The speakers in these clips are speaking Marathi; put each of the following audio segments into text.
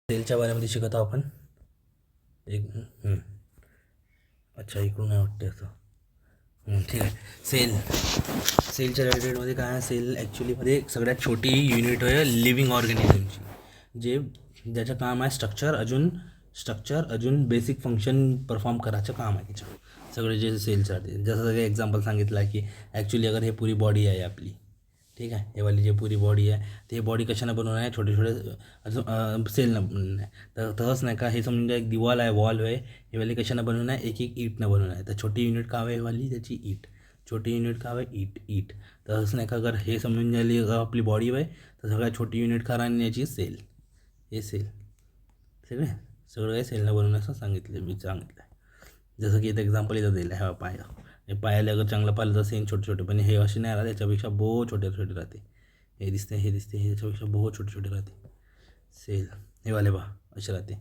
सेलच्या बारेमध्ये शिकत आहोत आपण एक अच्छा इकडून नाही वाटते असं ठीक आहे. सेलच्या रिलेटेडमध्ये काय आहे, सेल ॲक्च्युलीमध्ये सगळ्यात छोटी युनिट आहे लिव्हिंग ऑर्गॅनिझमची, ज्याचं काम आहे स्ट्रक्चर अजून बेसिक फंक्शन परफॉर्म करायचं काम आहे त्याचं सगळे जे सेल्स राहते. जसं सगळे एक्झाम्पल सांगितलं आहे की ॲक्च्युली अगर हे पुरी बॉडी आहे आपली, ठीक आहे, हे वाली जी पुरी बॉडी आहे ते बॉडी कशानं बनवून आहे, छोटे छोटे सेलनं बनवून आहे. तर तसंच नाही का, हे समजा एक दिवाल आहे, वॉल आहे, हे वाली कशानं बनवून आहे, एक एक ईटनं बनवून आहे. तर छोटी युनिट का आहे वाली त्याची ईट, छोटी युनिट का आहे ईट. तसंच नाही का, अगर हे समजून झाली आपली बॉडी आहे तर सगळ्यात छोटी युनिट का राहणे याची सेल. हे सेल सगळं काही सेलनं बनवून असं सांगितलं आहे. जसं की इथं एक्झाम्पल इथं दिलं आहे, पाया हे पायाला अगर चांगलं पाहिलं तर सेन छोटे छोटे, पण हे असे नाही राहत, त्याच्यापेक्षा बहुत छोटे छोटे राहते. हे दिसते हे त्याच्यापेक्षा बहुत छोटे छोटे राहते सेल. हे वाले असे राहते.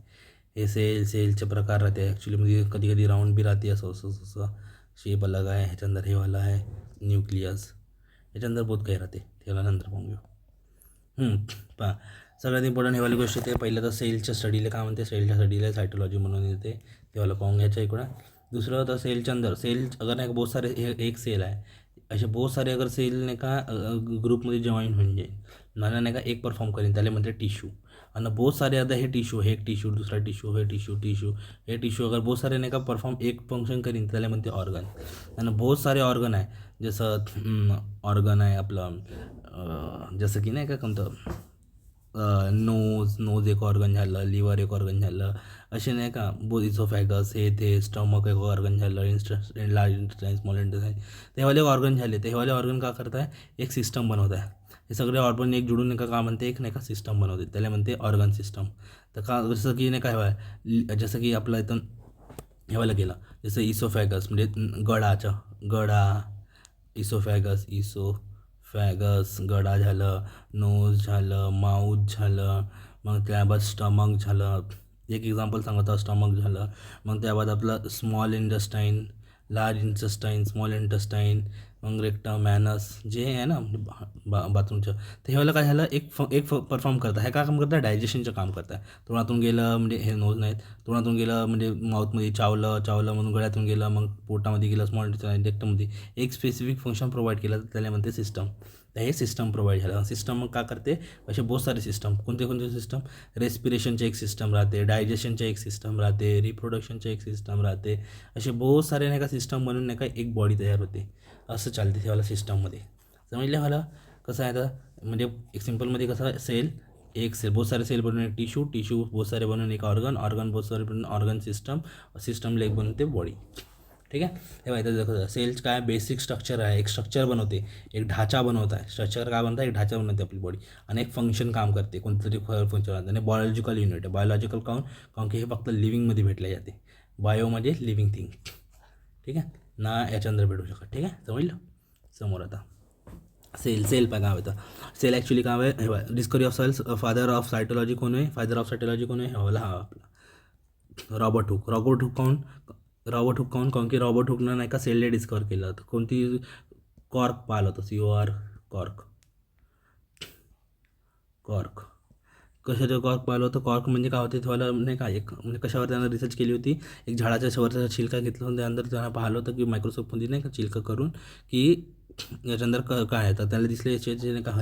हे सेलचे प्रकार राहते ॲक्च्युलीमध्ये. कधी कधी राऊंड बी राहते, असं शेप अलग आहे. ह्याच्यानंतर हे वाला आहे न्यूक्लियस. ह्याच्यानंतर बहुत काही राहते, त्याला नंतर पाहून घेऊ. पहा सगळ्यात इम्पॉर्टंट हे वाली गोष्ट ते पहिलं तर सेलच्या स्टडीला काय म्हणते, सेलच्या स्टडीला सायटोलॉजी म्हणून येते, तेव्हा पाहून घ्यायचं इकडं. दुसरं तर सेलच्या अंदर अगर नाही का बहुत सारे एक सेल आहे, असे बहुत सारे अगर सेल नाही का ग्रुपमध्ये जॉईन होऊन जाईल, मला नाही का एक परफॉर्म करेन त्याला म्हणते टिश्यू. आणि बहुत सारे आता हे टिश्यू, हे एक टिश्यू, दुसरा टिश्यू, हे टिश्यू अगर बहुत सारे नाही का परफॉर्म एक फंक्शन करीन त्याला म्हणते ऑर्गन. आणि बहुत सारे ऑर्गन आहे, जसं ऑर्गन आहे आपलं जसं की नाही का कोणतं नोज एक ऑर्गन झालं, लिव्हर एक ऑर्गन झालं, असे नाही का इसोफॅगस हे ते स्टमक एक ऑर्गन झालं, लार्ज इंटेस्टाईन, स्मॉल इंटेस्टाईन, ते वाले ऑर्गन झाले. ते वाले ऑर्गन का करत आहे, एक सिस्टम बनवत आहे. हे सगळे ऑर्गन एक जुळून नाही का म्हणते, एक नाही का सिस्टम बनवते, त्याला म्हणते ऑर्गन सिस्टम. तर का जसं की नाही काय, जसं की आपलं इथं हेवायला गेलं, जसं इसोफॅगस म्हणजे गडा इसोफॅगस गडा झालं, नोज झालं, माऊथ झालं, मग त्याबाद स्टमक झालं. एक एक्झाम्पल सांगतो, स्टमक झालं. मग त्याबाद आपलं small intestine, large intestine, small intestine, मग रेक्टम, मॅनस जे आहे ना बाथरूमचं, ते हेवाला काय झालं, एक परफॉर्म करतं. हे काय काम करतं, डायजेशनचं काम करतं. तोंडातून गेलं म्हणजे हे नोज नाहीत, तोंडातून गेलं म्हणजे माऊथमध्ये चावलं मग गळ्यातून गेलं, मग पोटामध्ये गेलं, स्मॉल इंटेस्टाईन, रेक्टममध्ये एक स्पेसिफिक फंक्शन प्रोव्हाइड केलं, त्याला म्हणते सिस्टम. तर हे सिस्टम प्रोव्हाइड झालं. सिस्टम मग का करते, असे बहुत सारे सिस्टम. कोणते सिस्टम, रेस्पिरेशनचे एक सिस्टम राहते, डायजेशनचे एक सिस्टम राहते, रिप्रोडक्शनचे एक सिस्टम राहते. असे बहुत सारे नाही का सिस्टम बनून नाही का एक बॉडी तयार होते. असं चालते तेव्हा सिस्टममध्ये. समजलं मला कसं आहे आता, म्हणजे एक सिम्पलमध्ये कसं एक सेल बहुत सारे सेल बनवून एक टिश्यू बहुत सारे बनवून एक ऑर्गन बहुत सारे बनवून ऑर्गन सिस्टम एक बनवते बॉडी. ठीक आहे. हे माहिती आहे कसं सेल्स काय बेसिक स्ट्रक्चर आहे, एक स्ट्रक्चर बनवते, एक ढाचा बनवत आहे. स्ट्रक्चर काय बनतं, एक ढाचा बनवते आपली बॉडी, आणि एक फंक्शन काम करते, कोणतरी फंक्शन राहते. आणि बायोलॉजिकल युनिट आहे. बायोलॉजिकल काऊन की हे फक्त लिव्हिंगमध्ये भेटले जाते. बायो म्हणजे लिव्हिंग थिंग, ठीक आहे ना, याच्यानंतर भेटू शकत. ठीक आहे, समजलं. समोर आता सेल काय होतं. सेल ॲक्च्युली काय आहे, discovery of cells, father of cytology कोण आहे, हा आपला रॉबर्ट हुक काऊन की रॉबर्ट हुकनं नाही का सेलने डिस्कवर केलं होतं. कोणती कॉर्क पाहिलं होतं, कॉर्क कशाचं कॉर्क पाहिलं होतं. कॉर्क म्हणजे काय होते तुम्हाला नाही का, एक म्हणजे कशावर त्यानं रिसर्च केली होती, एक झाडाच्या शेवटचा छिलका घेतला होता, त्यानंतर त्यांना पाहिलं होतं की मायक्रोस्कोपमध्ये नाही का छिलका करून की याच्यानंतर काय आहे. तर त्याला दिसले याचे नाही का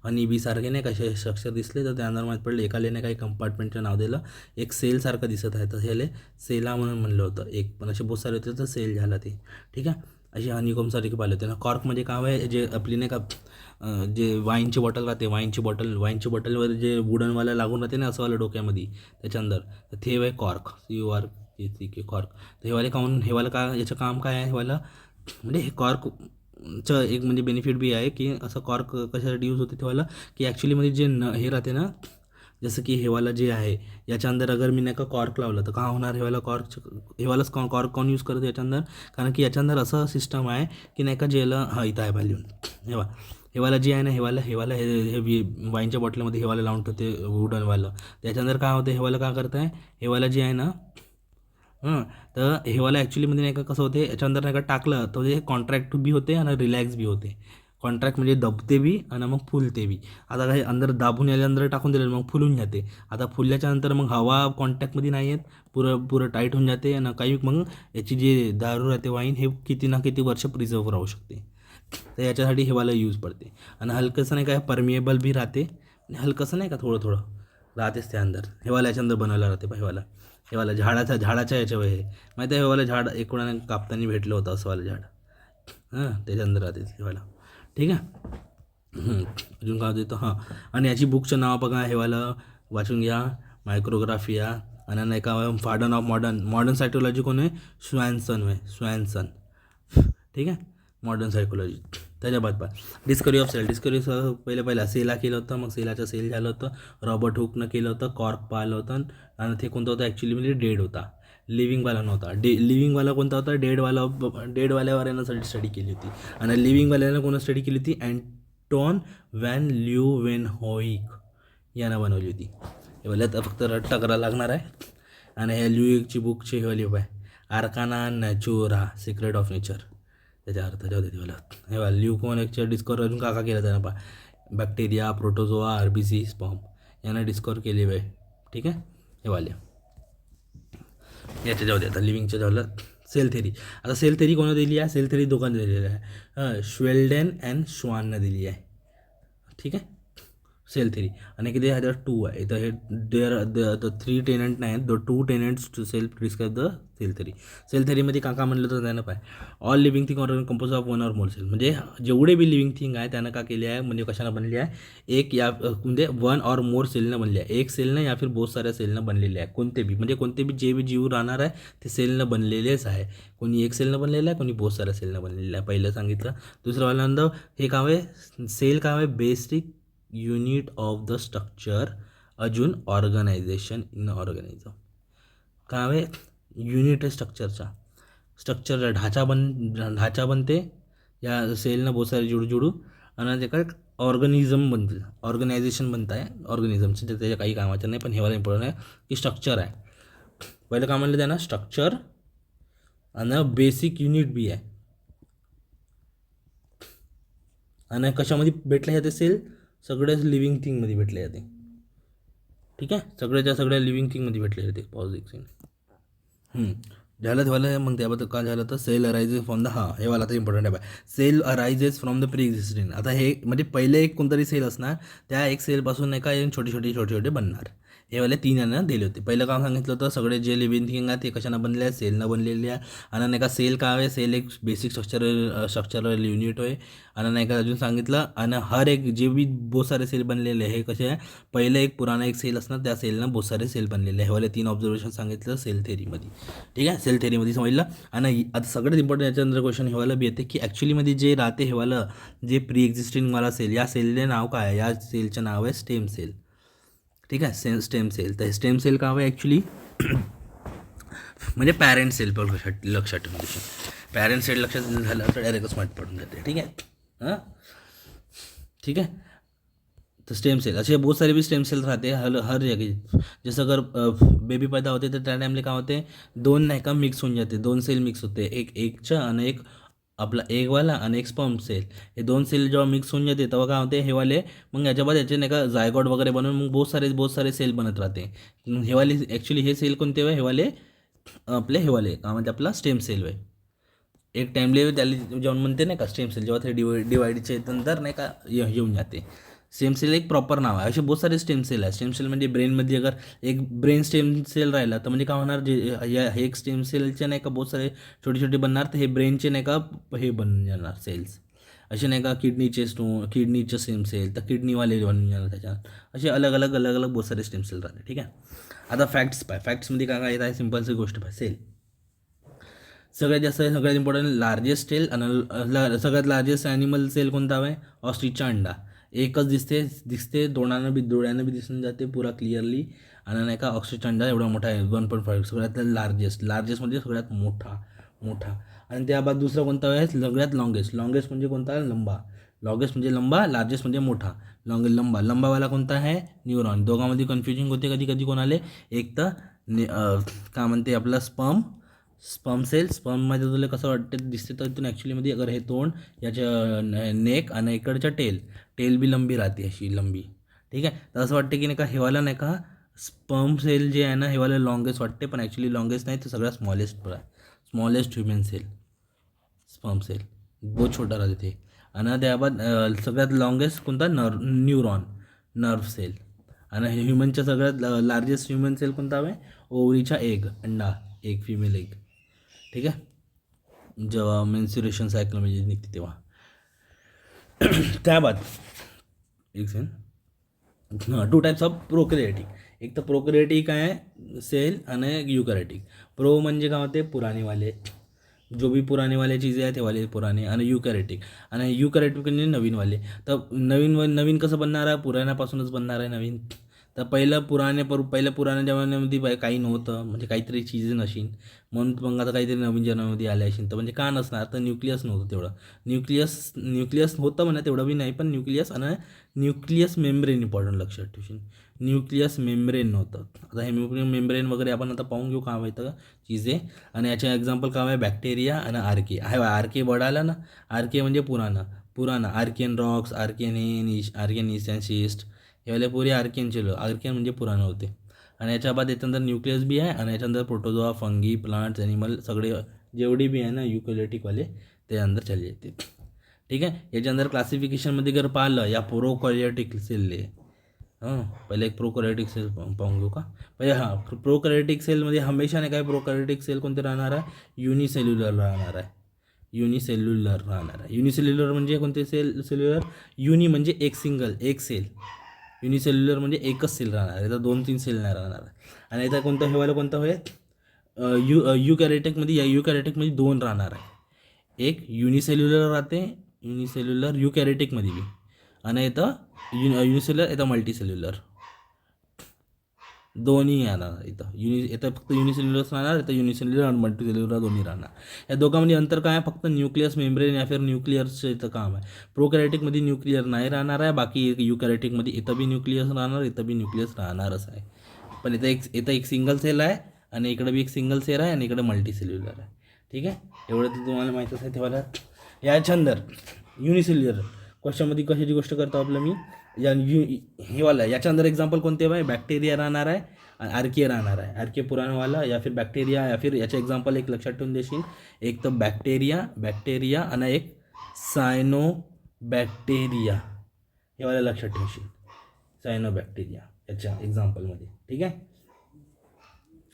हनी बी सारखे नाही का असे स्ट्रक्चर दिसले. तर त्यानंतर माहीत पडलं एकाले नाही काही कंपार्टमेंटचं नाव दिलं, एक सेलसारखं दिसत आहे, तर ह्याला सेला म्हणून म्हणलं होतं. एक पण असे बहुत सारे होते तर सेल झाला ते. ठीक आहे, असे हनीकोमसारखे पाहिले होते ना. कॉर्क म्हणजे काय आहे, जे आपली नाही का जे वाईनची बॉटल राहते, वाईनची बॉटलवर जे वुडनवाला लागून राहते ना असं वाला डोक्यामध्ये त्याच्यानंतर, तर ते आहे कॉर्क, कॉर्क. तर हेवाला का याचं काम काय आहे, हेवाला म्हणजे हे कॉर्कचं एक म्हणजे बेनिफिट बी आहे की असं कॉर्क कशासाठी यूज होते तेव्हाला, की ॲक्च्युलीमध्ये जे हे राहते ना, जसं की हेवाला जे आहे याच्या अंदर अगर मी नाही का कॉर्क लावलं तर का होणार, हेवालाच कॉर्क कोण यूज करतो याच्या अंदर, कारण की याच्या अंदर असं सिस्टम आहे की नाही का जेला इथं आहे व्हॅल्यू हेवाला जे आहे ना, हेवाला हे वाईनच्या बॉटलमध्ये हेवाला लावून ठेवते वुडनवालं. त्याच्यानंतर काय होतं, हेवाला काय करत आहे, हेवाला जे आहे ना तर हेवाला ॲक्च्युलीमध्ये नाही का कसं होते, याच्यानंतर नाही का टाकलं तर हे कॉन्ट्रॅक्ट बी होते आणि रिलॅक्स बी होते. कॉन्ट्रॅक्ट म्हणजे दबते बी आणि मग फुलते बी. आता काही अंदर दाबून यायला अंदर टाकून दिलं मग फुलून जाते. आता फुलल्याच्या नंतर मग हवा कॉन्टॅक्टमध्ये नाही येत, पुरं टाईट होऊन जाते आणि काही मग याची जी दारू राहते वाईन हे किती ना किती वर्ष प्रिझर्व राहू शकते. तर याच्यासाठी हेवाला यूज पडते. आणि हलकंसं नाही काय परमिएबल बी राहते आणि हलकंसं नाही का थोडं राहतेच त्या अंदर. हेवाला याच्या अंदर बनवलं राहते बा. हेवाला झाडाच्या याच्यावर हे माहिती आहे. हेवाला झाड एक कोणाने कापताना भेटलं होतं असं वालं झाड. त्याच्या अंदर राहते हेवाला. ठीक आहे. अजून काय देतो आणि याची बुकचं नाव बघा हेवाला वाचून घ्या. मायक्रोग्राफिया आणि नाही का फार्डन ऑफ मॉडर्न सायकोलॉजी कोण आहे? स्वॅनसन. ठीक आहे. Modern psychology. त्याच्या बाद डिस्कवरी ऑफ सेल. पहिला सेला केलं होतं, मग सेलाचं सेल झालं होतं. रॉबर्ट हुकनं केलं होतं. कॉर्क पाहिलं होतं आणि ते कोणतं होतं ॲक्च्युली म्हणजे डेड होता, लिव्हिंगवाला नव्हता. लिव्हिंगवाला कोणता होता? डेडवाल्यावर यानं स्टडी केली होती. आणि लिव्हिंगवाल्यानं कोणा स्टडी केली होती? अँटॉन व्हॅन ल्युवेनहोइक यानं बनवली होती. हे तर फक्त रट्टा करायला लागणार आहे. आणि ह्या ल्युईकची बुकची हे आहे Arcana Naturae secret of nature. त्याच्या अर्थ जाऊ देते मला. हे बा ल्युकोनेकच्या डिस्कवर अजून काका केलं त्यानं पा बॅक्टेरिया, प्रोटोझोआ, आरबीसी, स्पॉम यांना डिस्कवर केली आहे. ठीक आहे. हे वाले याच्या जाऊ दे. आता लिव्हिंगचं झालं. Cell theory. आता सेल थेरी कोणा दिली आहे? सेल थेरी दोघांना दिलेली आहे. श्वेल्डेन अँड श्वाननं दिली आहे. ठीक आहे. सेल थेरी आणि किती आहे? 2 आहे. तर हे द 3 टेनंट नाही आहेत, the 2 tenants to self describe the cell theory. Cell थेरीमध्ये काका म्हणलं तर त्यानं पाय all living thing or compose of 1 or more cell. म्हणजे जेवढे बी लिव्हिंग थिंग आहे त्यानं का केले आहे म्हणजे कशानं बनली आहे? एक या म्हणजे 1 or more सेलनं बनली आहे. एक सेलनं या फिर बहुत साऱ्या सेलनं बनलेले आहे. कोणते बी जे बी जीव राहणार आहे ते सेलनं बनलेलेच आहे. कोणी एक सेलनं बनलेलं आहे, कोणी बहुत साऱ्या सेलनं बनलेलं आहे. पहिलं सांगितलं. दुसरं वाल्यानंतर हे काम आहे सेल काम आहे basic unit of the structure. अजून ऑर्गनायझेशन इन ऑर्गॅनिझम. काय आहे? युनिट आहे स्ट्रक्चरचा ढाचा बनते या सेलनं बहुत सारे जुडू आणि ते काय ऑर्गॅनिझम बनते, ऑर्गनायझेशन बनत आहे ऑर्गॅनिझमचं. ते त्याच्या काही कामाचं नाही, पण हे वाला इम्पॉर्टंट आहे की स्ट्रक्चर आहे. पहिलं काय म्हणलं त्यांना? स्ट्रक्चर आणि बेसिक युनिट बी आहे. आणि कशामध्ये भेटले जाते सेल? सगळ्याच लिव्हिंग थिंगमध्ये भेटले जाते. ठीक आहे. सगळ्या लिव्हिंग थिंगमध्ये भेटले जाते. पॉझिटिव्ह थिंग झालं. मग त्याबद्दल काय झालं तर सेल अरायझेस फ्रॉम द हे वाला तर इम्पॉर्टंट आहे. Cell arises from the pre existing. आता हे म्हणजे पहिले एक कोणतरी सेल असणार, त्या एक सेलपासून नाही का छोटे बनणार. हे वाले 3 यांना दिले होते. पहिलं काम सांगितलं होतं सगळे जे लिव्हिंग थिंग आहे ते कशानं बनले आहे? सेलनं बनलेले आहे. आणि नाही का सेल काय आहे? सेल एक बेसिक स्ट्रक्चरल युनिट आहे. आणि नाही का अजून सांगितलं आणि हर एक जे बी बहुत सारे सेल बनलेले आहे हे कसे आहे? पहिलं एक पुराणा एक सेल असणार, त्या सेलनं बहुत सारे सेल बनलेले आहे. हे वाले 3 ऑब्झर्वेशन सांगितलं सेल थेरीमध्ये. ठीक आहे. सेल थेरीमध्ये समजलं. आणि आता सगळ्यात इम्पॉर्टंट याच्यानंतर क्वेश्चन हेवाला बी येते की ॲक्च्युलीमध्ये जे राहते हेवालं जे प्री एक्झिस्टिंगवाला सेल, या सेलचे नाव काय आहे? या सेलचं नाव आहे स्टेम सेल. ठीक आहे. Stem cell. तर स्टेम सेल का आहे ॲक्च्युली म्हणजे पॅरेंट सेल. पण लक्षात ठेवून पॅरेंट सेल लक्षात झालं तर डायरेक्टच माहीत पडून जाते. ठीक आहे. ठीक आहे. तर स्टेम सेल असे बहुत सारे भी स्टेम सेल राहते हर जगह. जसं अगर बेबी पैदा होते तर त्या टाईमला काय होते? 2 नाही का मिक्स होऊन जाते. 2 सेल मिक्स होते. एक एगचं आणि एक आपला एगवाला आणि एक स्पर्म सेल. हे 2 सेल जेव्हा मिक्स होऊन जाते तेव्हा काय होते? हेवाले मग याच्याबाद याचे नाही का जायगॉट वगैरे बनवून मग बहुत सारे सेल बनत राहते. हेवाले ॲक्च्युली हे सेल कोणते वे? हेवाले आपले हेवाले का म्हणजे आपला स्टेम सेल वे. एक टाईमले त्याला जेव्हा म्हणते नाही का स्टेम सेल, जेव्हा ते डिवायडचे नंतर नाही का येऊन जाते. स्टेम सेल एक प्रॉपर नाव आहे. असे बहुत सारे स्टेम सेल आहे. स्टेम सेल म्हणजे ब्रेनमध्ये अगर एक ब्रेन स्टेम सेल राहिला तर म्हणजे काय होणार? जे हे एक स्टेम सेलचे नाही का बहुत सारे छोटे बनणार, तर हे ब्रेनचे नाही का हे बनून जाणार सेल्स. असे नाही का किडनीचे स्टेम सेल तर किडनीवाले बनून जाणार त्याच्यात. असे अलग बहुत सारे स्टेम सेल राहते. ठीक आहे. आता फॅक्ट्समध्ये काय येत आहे? सिम्पलची गोष्ट सेल सगळ्यात इम्पॉर्टंट लार्जेस्ट सेल आणि सगळ्यात लार्जेस्ट ॲनिमल सेल कोणता आहे? ऑस्ट्रिचचा अंडा. एकच दिसते डोळ्यानं बी दिसून जाते पुरा क्लिअरली. आणि नाही का ऑस्ट्रिचचा अंडा एवढा मोठा आहे 1.5 सगळ्यात लार्जेस्ट म्हणजे सगळ्यात मोठा. आणि त्याबाद दुसरा कोणता आहे? सगळ्यात लॉंगेस्ट म्हणजे कोणता? लॉंगेस्ट म्हणजे लंबा, लार्जेस्ट म्हणजे मोठा. लंबावाला कोणता आहे? न्यूरॉन. दोघांमध्ये कन्फ्युजिंग होते कधी कोणाले. एक तर काय म्हणते आपला स्पर्ममध्ये तुला कसं वाटतं दिसते तर इथून ॲक्च्युलीमध्ये अगर हे तोंड याच्या नेक आणि इकडच्या टेल बी लंबी राहते अशी लंबी. ठीक आहे. तर असं वाटतं की नाही का हेवाला नाही का स्पर्म सेल जे आहे ना हेवाला लॉंगेस्ट वाटते, पण ॲक्च्युली लॉंगेस्ट नाही, तर सगळ्यात smallest human cell sperm cell बहुत छोटा राहते ते. आणि त्याबाद सगळ्यात लॉंगेस्ट कोणता नर्व सेल. आणि ह्युमनच्या सगळ्यात लार्जेस्ट ह्युमन सेल कोणता आहे ओवरीचा अंडा फिमेल एग. ठीक आहे. जेव्हा मेन्स्युरेशन सायकल म्हणजे निघते तेव्हा. त्याबाद एक सेकंड, 2 टाईप्स ऑफ प्रोकॅरियोटिक. एक तर प्रोकॅरियोटिक आहे सेल आणि युकॅरियोटिक. प्रो म्हणजे काय होते पुराणेवाले, जो भी पुराणेवाले चीज़ें आहे ते वाले पुराणे, आणि युकॅरियोटिक. आणि युकॅरियोटिक म्हणजे नवीनवाले. तर नवीन कसं बनणार आहे, पुराण्यापासूनच बनणार आहे नवीन. तर पहिल्या पुराण्या जमान्यामध्ये काही नव्हतं, म्हणजे काहीतरी चीज नशीन, म्हणून मग आता काहीतरी नवीन जन्मामध्ये आले असेल. तर म्हणजे का नसणार, तर न्यूक्लियस नव्हतं तेवढं. न्यूक्लियस होतं म्हणा, तेवढं बी नाही, पण न्यूक्लियस आणि न्यूक्लियस मेम्ब्रेन इम्पॉर्टंट लक्षात ठेवशील. न्यूक्लियस मेम्ब्रेन नव्हतं. आता हे मेम्ब्रेन वगैरे आपण आता पाहून घेऊ का माहिती का चीजे. आणि याचे एक्झाम्पल काय आहे बॅक्टेरिया आणि आर्के. आर्के बडाला ना, आर्के म्हणजे पुराणा आर्कियन रॉक्स, आर्कियन इसेन्सिस्ट, हे वाले पुरे आर्कियनचे आर्कियन म्हणजे पुराणं होते. आणि याच्या बाद याच्यानंतर न्यूक्लियस बी आहे, आणि याच्यानंतर प्रोटोझोआ, फंगी, प्लांट्स, ॲनिमल सगळे जेवढे बी आहे ना युकॅरियोटिकवाले ते अंदर चालले येते. ठीक आहे. याच्यानंतर क्लासिफिकेशनमध्ये जर पाहिलं या प्रोकॅरियोटिक सेलले, पहिले एक प्रोकॅरियोटिक सेल पाहून घेऊ का पहिले. प्रोकॅरियोटिक सेलमध्ये हमेशा नाही काय प्रोकॅरियोटिक सेल कोणते राहणार आहे, युनिसेल्युलर राहणार आहे. युनिसेल्युलर म्हणजे कोणते सेल्युलर, युनी म्हणजे एक सेल, युनिसेल्युलर म्हणजे एकच सेल राहणार आहे. तर 2-3 सेल नाही राहणार आहे. आणि इथं कोणतं होईल युकॅरियोटिकमध्ये 2 राहणार आहे. एक युनिसेल्युलर राहते, युकॅरियोटिकमध्ये बी, आणि इथं युनिसेल्युलर, इथं मल्टीसेल्युलर, दोन्ही येणार. इथं फक्त युनिसेल्युलर्स राहणार, इथं युनिसेल्युलर आणि मल्टीसेल्युलर दोन्ही राहणार. या दोघांमध्ये अंतर काय आहे, फक्त न्यूक्लियस मेम्ब्रेन या फिर न्यूक्लियरचं इथं काम आहे. प्रोकॅरियोटिकमध्ये न्यूक्लियर नाही राहणार आहे, बाकी युकॅरियोटिकमध्ये इथं बी न्यूक्लियस राहणार, इथं बी न्यूक्लियस राहणारच आहे. पण इथं एक सिंगल सेल आहे, आणि इकडे बी एक सिंगल सेल आहे, आणि इकडे मल्टीसेल्युलर आहे. ठीक आहे. एवढं तर तुम्हाला माहीतच आहे तेव्हा. याच्यानंतर युनिसेल्युलर क्वेश्चनमध्ये कशाची गोष्ट करतो आपलं मी, हेवाला याच्या अंदर एक्झाम्पल कोणते आहे, बॅक्टेरिया राहणार आहे, आर्किया राहणार आहे. आर्किया पुराणवाला या फिर बॅक्टेरिया, या फिर याचे एक्झाम्पल एक लक्षात ठेवून देशील, एक तर बॅक्टेरिया आणि एक सायनोबॅक्टेरिया, हेवाला लक्षात ठेवशील, सायनोबॅक्टेरिया याच्या एक्झाम्पलमध्ये. ठीक आहे.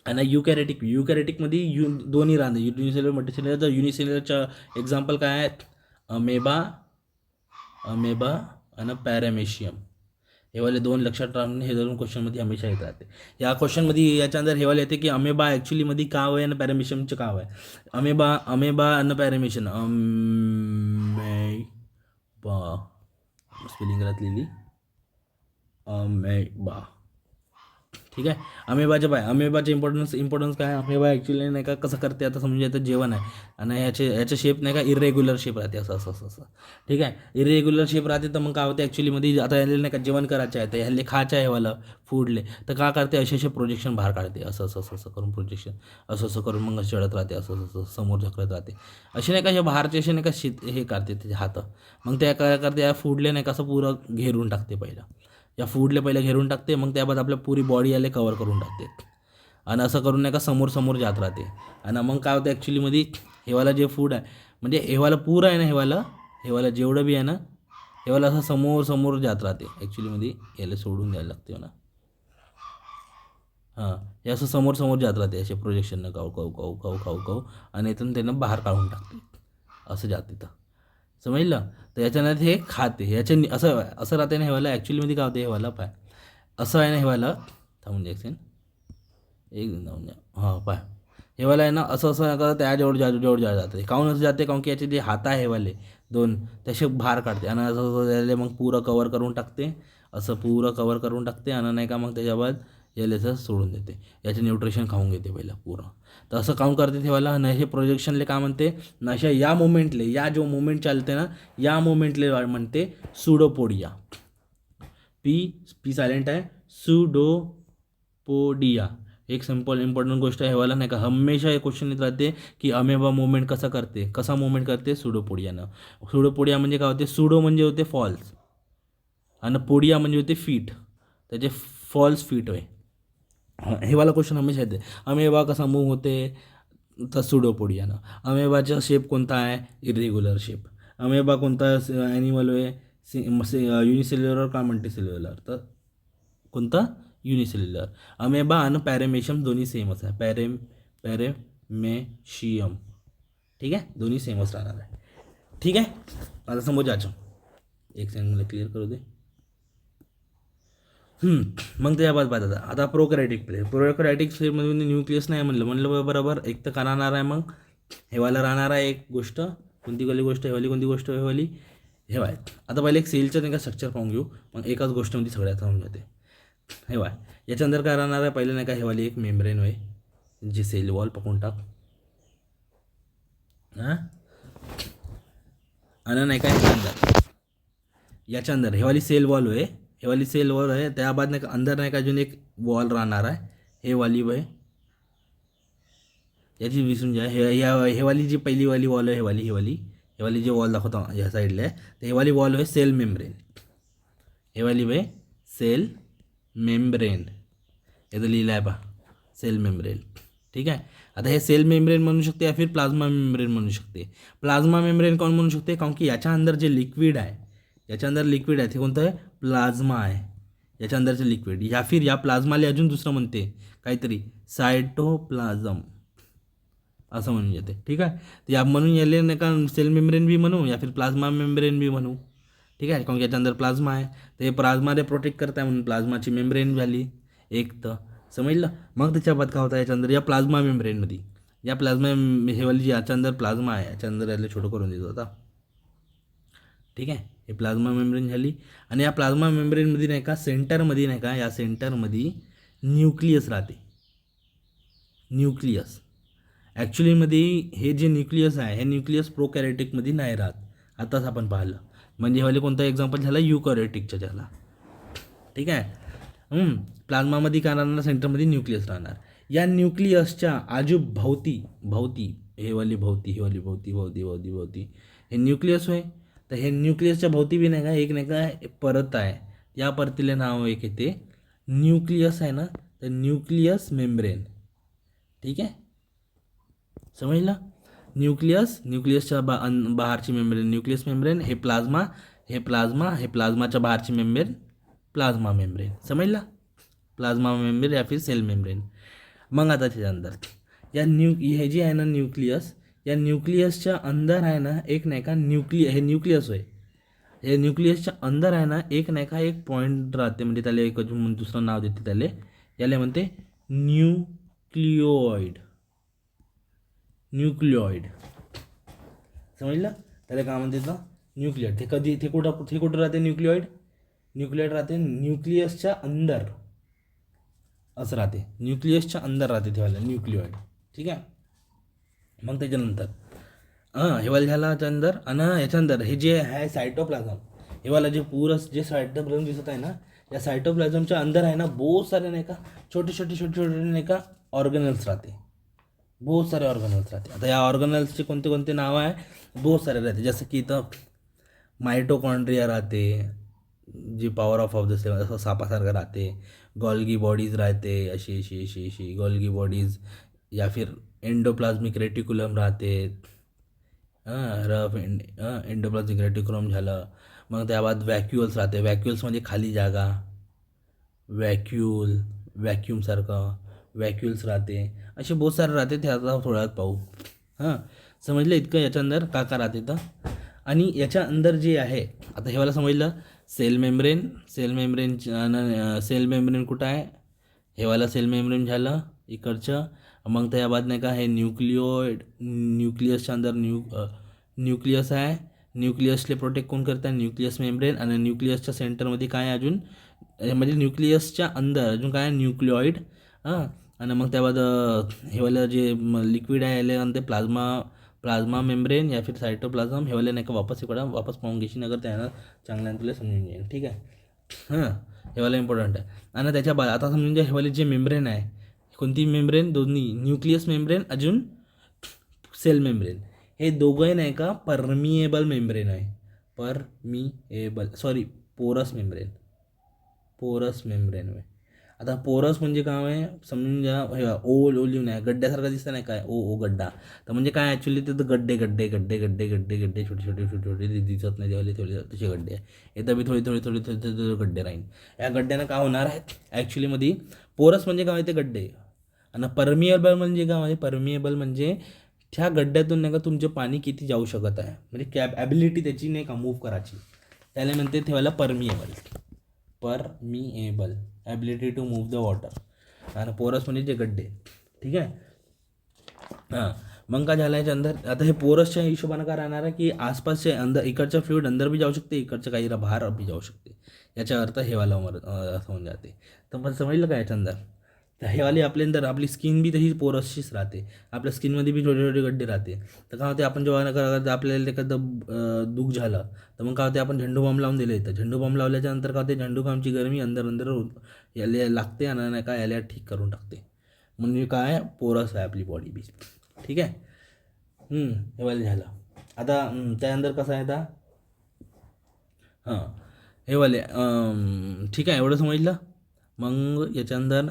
आणि युकॅरियोटिकमध्ये दोन्ही राहणार, युनिसेल्युलर मल्टीसेल्युलर. तर युनिसेल्युलरच्या एक्झाम्पल काय आहेत, अमेबा आणि पॅरामेशियम. हेवाले 2 लक्षात राहून हे 2 क्वेश्चनमध्ये हमेशा येत राहते. या क्वेश्चनमध्ये याच्या अंदर हेवाले येते की अमेबा ॲक्च्युलीमध्ये काव आहे आणि पॅरामेशियमचं काव आहे. अमेबा आणि पॅरामेशियम, स्पेलिंग लिहिली अमेबा. ठीक आहे. अमेबाचे इम्पॉर्टन्स काय आहे, अमेबा ॲक्च्युली नाही का कसं करते आता समजून येतं, जेवण आहे, आणि याचे शेप नाही का इरेग्युलर शेप राहते, असं. ठीक आहे. इरेग्युलर शेप राहते, तर मग काय होते ॲक्च्युलीमध्ये, आता ह्याला नाही का जेवण करायचं आहे, तर ह्याला खायचं आहे वाला फूडले, तर का करते असे प्रोजेक्शन बाहेर काढते, असं करून प्रोजेक्शन असं करून मग चढत राहते, असं समोर झकरत राहते. असे नाही का हे बाहेरचे असे नाही का हे करते त्याचे हात, मग त्या काय करते या फूडले नाही का असं पुरं घेरून टाकते पहिलं, या फूडले पहिलं घेरून टाकते, मग त्याबाद आपल्या पुरी बॉडी याला कवर करून टाकते, आणि असं करून नाही का समोर जात राहते. आणि मग काय होतं ॲक्च्युलीमध्ये, हेवाला जे फूड आहे म्हणजे हेवाला पुरं आहे ना, हेवाला जेवढं बी आहे ना, हेवाला असं समोर जात राहते. ॲक्च्युलीमध्ये याला सोडून द्यायला लागते ना, हे असं समोर जात राहते, असे प्रोजेक्शननं काऊ, आणि इथून त्यांना बाहेर काढून टाकते, असं जाते. तर समजलं. तर याच्यानंतर हे खाते, असं राहते ना हेवाला. ॲक्च्युलीमध्ये काय होते हेवाला पाय असं आहे ना, हेवाला थांबून द्यायचं एक जाऊन द्या, पाय हेवाला आहे ना, असं का त्या जवळ जाते. काहून असं जाते, काहून की याचे जे हात आहे हेवाले 2 तसे बाहेर काढते, आणि असं मग पुरं कवर करून टाकते, आणि नाही का मग त्याच्याबाद याला सोडून देते, याचे न्यूट्रिशन खाऊन घेते पहिला पुरं. तर असं काऊन करते ठेवायला ना, हे प्रोजेक्शनले काय म्हणते, नशा या मोमेंटले, या जो मोमेंट चालते ना, या मोमेंटले म्हणते सुडोपोडिया. पी सायलेंट आहे, सुडोपोडिया. एक सिम्पल इम्पॉर्टंट गोष्ट आहे हेवाला नाही का, हमेशा हे क्वेश्चन येत राहते की अमेबा मुवमेंट कसा मुवमेंट करते सुडोपोडियानं. सुडोपोडिया म्हणजे काय होते, सुडो म्हणजे होते फॉल्स आणि पोडिया म्हणजे होते फीट, त्याचे फॉल्स फीट होय. हे वाला क्वेश्चन हमेशा येते. अमेबा कसा मूव्ह होते तर सुडोपोडियानं. अमेबाचा शेप कोणता आहे, इरेग्युलर शेप. अमेबा कोणता ॲनिमल आहे, युनिसेल्युलर का मल्टीसेल्युलर, तर कोणता युनिसेल्युलर. अमेबा आणि पॅरेमेशियम दोन्ही सेमच आहे, पॅरेमेशियम. ठीक आहे, दोन्ही सेमच राहणार आहे. ठीक आहे, आता समोर जायचं. एक सेकंड मला क्लिअर करू दे. मग त्याच्या बाद आता प्रोकॅरियोटिक प्लेयर. प्रोकॅरियोटिक प्लेयरमध्ये न्यूक्लियस नाही म्हणलं बरोबर. एक तर का राहणार आहे मग, हेवाला राहणार आहे एक गोष्ट. कोणती गोष्ट हेवाली, कोणती गोष्ट हेवाली, हेवाय. आता पहिले एक सेलचं नाही का स्ट्रक्चर पाहून घेऊ, मग एकाच गोष्टीमध्ये सगळ्यात समजून जाते. हेवाय याच्या अंदर काय राहणार आहे, पहिले नाही का हेवाली एक मेम्ब्रेन होय, जी सेल वॉल पकडून टाक. हां, आणि नाही का याच्या अंदर हेवाली सेल वॉल होय, हेवाली सेल वॉल आहे. त्याबाद नाही का अंदर नाही का अजून एक वॉल राहणार आहे, हे वाली वय याची विसरून जा. हेवाली जी पहिली वाली वॉल आहे, हेवाली जी वॉल दाखवतो ह्या साईडला आहे, तर हेवाली वॉल आहे सेल मेम्ब्रेन. हेवाली वय सेल मेम्ब्रेन, याचं लिहिलं आहे पहा, सेल मेम्ब्रेन. ठीक आहे. आता हे सेल मेम्ब्रेन म्हणू शकते या फिर प्लाझ्मा मेम्ब्रेन म्हणू शकते. प्लाझ्मा मेम्ब्रेन कोण म्हणू शकते, कारण की याच्या अंदर जे लिक्विड आहे, याच्या अंदर लिक्विड आहे ते कोणतं आहे, प्लाझ्मा आहे. याच्या अंदरचं लिक्विड या फिर या प्लाझ्माला अजून दुसरं म्हणते काहीतरी, सायटोप्लाझम असं म्हणून येते. ठीक आहे, तर या म्हणून याले नाही का सेल मेम्ब्रेन बी म्हणू या फिर प्लाझ्मा मेम्ब्रेन बी म्हणू. ठीक आहे, कारण की याच्या अंदर प्लाझ्मा आहे, तर हे प्लाझ्माने प्रोटेक्ट करताय म्हणून प्लाझ्माची मेम्ब्रेन झाली एक. तर समजलं. मग त्याच्या बाद काय होता, याच्या अंदर या प्लाझ्मा मेम्ब्रेनमध्ये या प्लाझ्मा हेवाली जी याच्या अंदर प्लाझ्मा आहे, याच्या अंदर याला छोटं करून देतो आता. ठीक आहे, हे प्लाझ्मा मेम्ब्रेन झाली. आणि या प्लाझ्मा मेम्ब्रेनमध्ये नाही का सेंटरमध्ये नाही का, या सेंटरमध्ये न्यूक्लियस राहते. न्यूक्लियस ॲक्च्युलीमध्ये हे जे न्यूक्लियस आहे, हे न्यूक्लियस प्रोकॅरियोटिकमध्ये नाही राहत. आताच आपण पाहिलं, म्हणजे हेवाले कोणता एक्झाम्पल झाला, युकॅरियोटिकचा झाला. ठीक आहे. प्लाझ्मामध्ये काय राहणार, सेंटरमध्ये न्यूक्लियस राहणार. या न्यूक्लियसच्या भोवती हेवाली भोवती हे न्यूक्लियस होय. तर हे न्यूक्लियसच्या भोवती बी नाही का एक नाही का परत आहे, या परतीला नाव एक येते न्यूक्लियस आहे ना, तर न्यूक्लियस मेम्ब्रेन. ठीक आहे, समजलं. न्यूक्लियसच्या बाहेरची मेम्ब्रेन न्यूक्लियस मेम्ब्रेन, हे प्लाझ्माच्या बाहेरची मेम्ब्रेन प्लाझ्मा मेम्ब्रेन. समजला, प्लाझ्मा मेम्ब्रेन या फिर सेल मेम्ब्रेन. मग आता त्याच्यानंतर या हे जे आहे ना न्यूक्लियस, या न्यूक्लियसच्या अंदर आहे ना एक नाही का हे न्यूक्लियस होय, हे न्यूक्लियसच्या अंदर आहे ना एक नाही का एक पॉईंट राहते, म्हणजे त्याला एक अजून दुसरं नाव देते त्याला, याला म्हणते न्यूक्लिओइड. समजलं, त्याला काय म्हणते ना न्यूक्लिओइड. ते कुठं राहते न्यूक्लिओइड राहते न्यूक्लियसच्या अंदर, असं राहते, न्यूक्लियसच्या अंदर राहते तेव्हा न्यूक्लिओइड. ठीक आहे. मग त्याच्यानंतर हेवाला झाला याच्या अंदर. आणि याच्या अंदर हे जे आहे सायटोप्लाझम, हेवाला जे पुरं जे सायटोप्लाझम दिसत आहे ना, या सायटोप्लाझमच्या अंदर आहे ना बहुत सारे नाही का छोटे नाही का ऑर्गनल्स राहते, बहुत सारे ऑर्गनल्स राहते. आता या ऑर्गनल्सचे कोणते नाव आहे, बहुत सारे राहते. जसं की इथं मायटोकॉन्ड्रिया राहते, जी पॉवर ऑफ द सेल असं सापासारखं राहते. गॉल्गी बॉडीज राहते, अशी गॉल्गी बॉडीज, या फिर एंडोप्लाझमिक रेटिक्युलम राहते. एंडोप्लाझमिक रेटिक्युलम झालं. मग त्याबाद व्हॅक्युल्स राहते, व्हॅक्युल्समध्ये खाली जागा, व्हॅक्यूमसारखं व्हॅक्युल्स राहते. असे बहुत सारे राहते, ते आता थोड्यात पाहू. समजलं इतकं याच्या अंदर का राहते तर. आणि याच्या अंदर जे आहे आता हेवाला समजलं, सेल मेम्ब्रेन कुठं आहे, हेवाला सेल मेम्ब्रेन झालं इकडचं. मग त्याबाद नाही का हे न्यूक्लियसच्या अंदर न्यूक्लियस आहे. न्यूक्लियसले प्रोटेक्ट कोण करतात, न्यूक्लियस मेम्ब्रेन. आणि न्यूक्लियसच्या सेंटरमध्ये काय अजून, म्हणजे न्यूक्लियसच्या अंदर अजून काय ग्लुकोइड. आणि मग त्याबाद हेवाला जे लिक्विड आहे याला आणि ते प्लाझ्मा मेम्ब्रेन या फिर सायटोप्लाझम, हेवाले नाही का वापस पाहून घेशील अगर त्यानं चांगल्यानं तुला समजून जाईल. ठीक आहे. हेवाला इम्पॉर्टंट आहे. आणि त्याच्या बाद आता समजून घ्या हेवाले जे मेम्ब्रेन आहे कोणती मेम्ब्रेन? दोन्ही, न्यूक्लियस मेम्ब्रेन अजून सेल मेम्ब्रेन. हे दोघंही नाही का परमिएबल मेम्ब्रेन आहे. पोरस मेम्ब्रेन. पोरस मेम्ब्रेन आहे. आता पोरस म्हणजे काय आहे समजून घ्या. हे ओलिव्ह नाही, गड्ड्यासारखं दिसतं नाही काय, ओ गड्डा. तर म्हणजे काय ॲक्च्युली तिथं गड्डे गड्डे गड्डे गड्डे गड्डे गड्डे छोटे छोटे छोटे छोटे दिसत नाही तेवढे थोडे तसे गड्डे आहे. येतं बी थोडे थोडे थोडे थोडे थोडे गड्डे राहील. या गड्ड्यानं काय होणार आहे ॲक्च्युलीमध्ये? पोरस म्हणजे काय ते गड्डे. आणि परमिएबल म्हणजे काय आहे? परमिएबल म्हणजे त्या गड्ड्यातून नाही का तुमचे पाणी किती जाऊ शकत आहे, म्हणजे ॲबिलिटी त्याची नाही का मूव्ह करायची, त्याला म्हणते ठेवायला permeable. Ability to move the water. आणि पोरस म्हणजे जे गड्डे. ठीक आहे. हां, मग काय झालं याच्या अंदर? आता हे पोरसच्या हिशोबानं काय राहणार आहे की आसपासचे अंदर इकडचं फ्लुइड अंदर बी जाऊ शकते, इकडचं काही बाहेर बी जाऊ शकते. याच्या अर्थ हेवाला असं होऊन जाते. तर मला समजलं का याच्या अंदर? तर हेवाली आपल्या अंदर आपली स्किन बी तशी पोरसचीच राहते. आपल्या स्किनमध्ये बी छोटे छोटे गड्डे राहते. तर काय होते, आपण जेव्हा आपल्याला एखादं दुःख झालं तर मग काय होते, आपण झेंडू बॉम्ब लावून दिले. तर झेंडू बॉम्ब लावल्याच्या नंतर काय होते, झेंडू बॉम्बची गरमी अंदर याला लागते आणि नाही काय याला ठीक करून टाकते. म्हणजे काय पोरस आहे आपली बॉडी बी. ठीक आहे. हे वाले झालं. आता त्यानंतर कसं आहे आता? हां, हे वाले ठीक आहे, एवढं समजलं. मग याच्यानंतर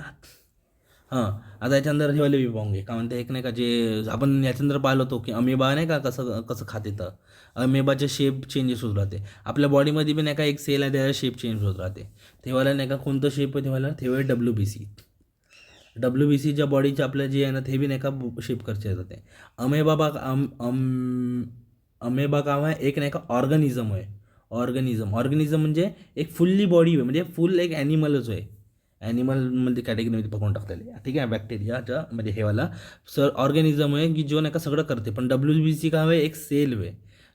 आता याच्यानंतर हे वाले बी पाहून घे. का म्हणते एक नाही का जे आपण याच्यानंतर पाहिलं होतो की अमेबा नाही का कसं कसं खाते. तर अमेबाचे शेप चेंजेस होत राहते. आपल्या बॉडीमध्ये बी नाही का एक सेल आहे त्याचा शेप चेंज होत राहते. तेव्हाला नाही का कोणतं शेप आहे तेव्हाला WBC. WBC ज्या बॉडीच्या आपल्या जे आहे ना ते बी नाही का शेप करता जाते. अमेबा काय आहे? एक नाही का ऑर्गनिझम आहे. ऑर्गनिझम म्हणजे एक फुल्ली बॉडी आहे, म्हणजे फुल एक ॲनिमलच आहे. ॲनिमलमध्ये कॅटेगरीमध्ये पकडून टाकलेले. ठीक आहे. बॅक्टेरियाच्या म्हणजे हेवाला ऑर्गॅनिझम आहे की जो नाही का सगळं करते. पण WBC काय आहे? एक सेल आहे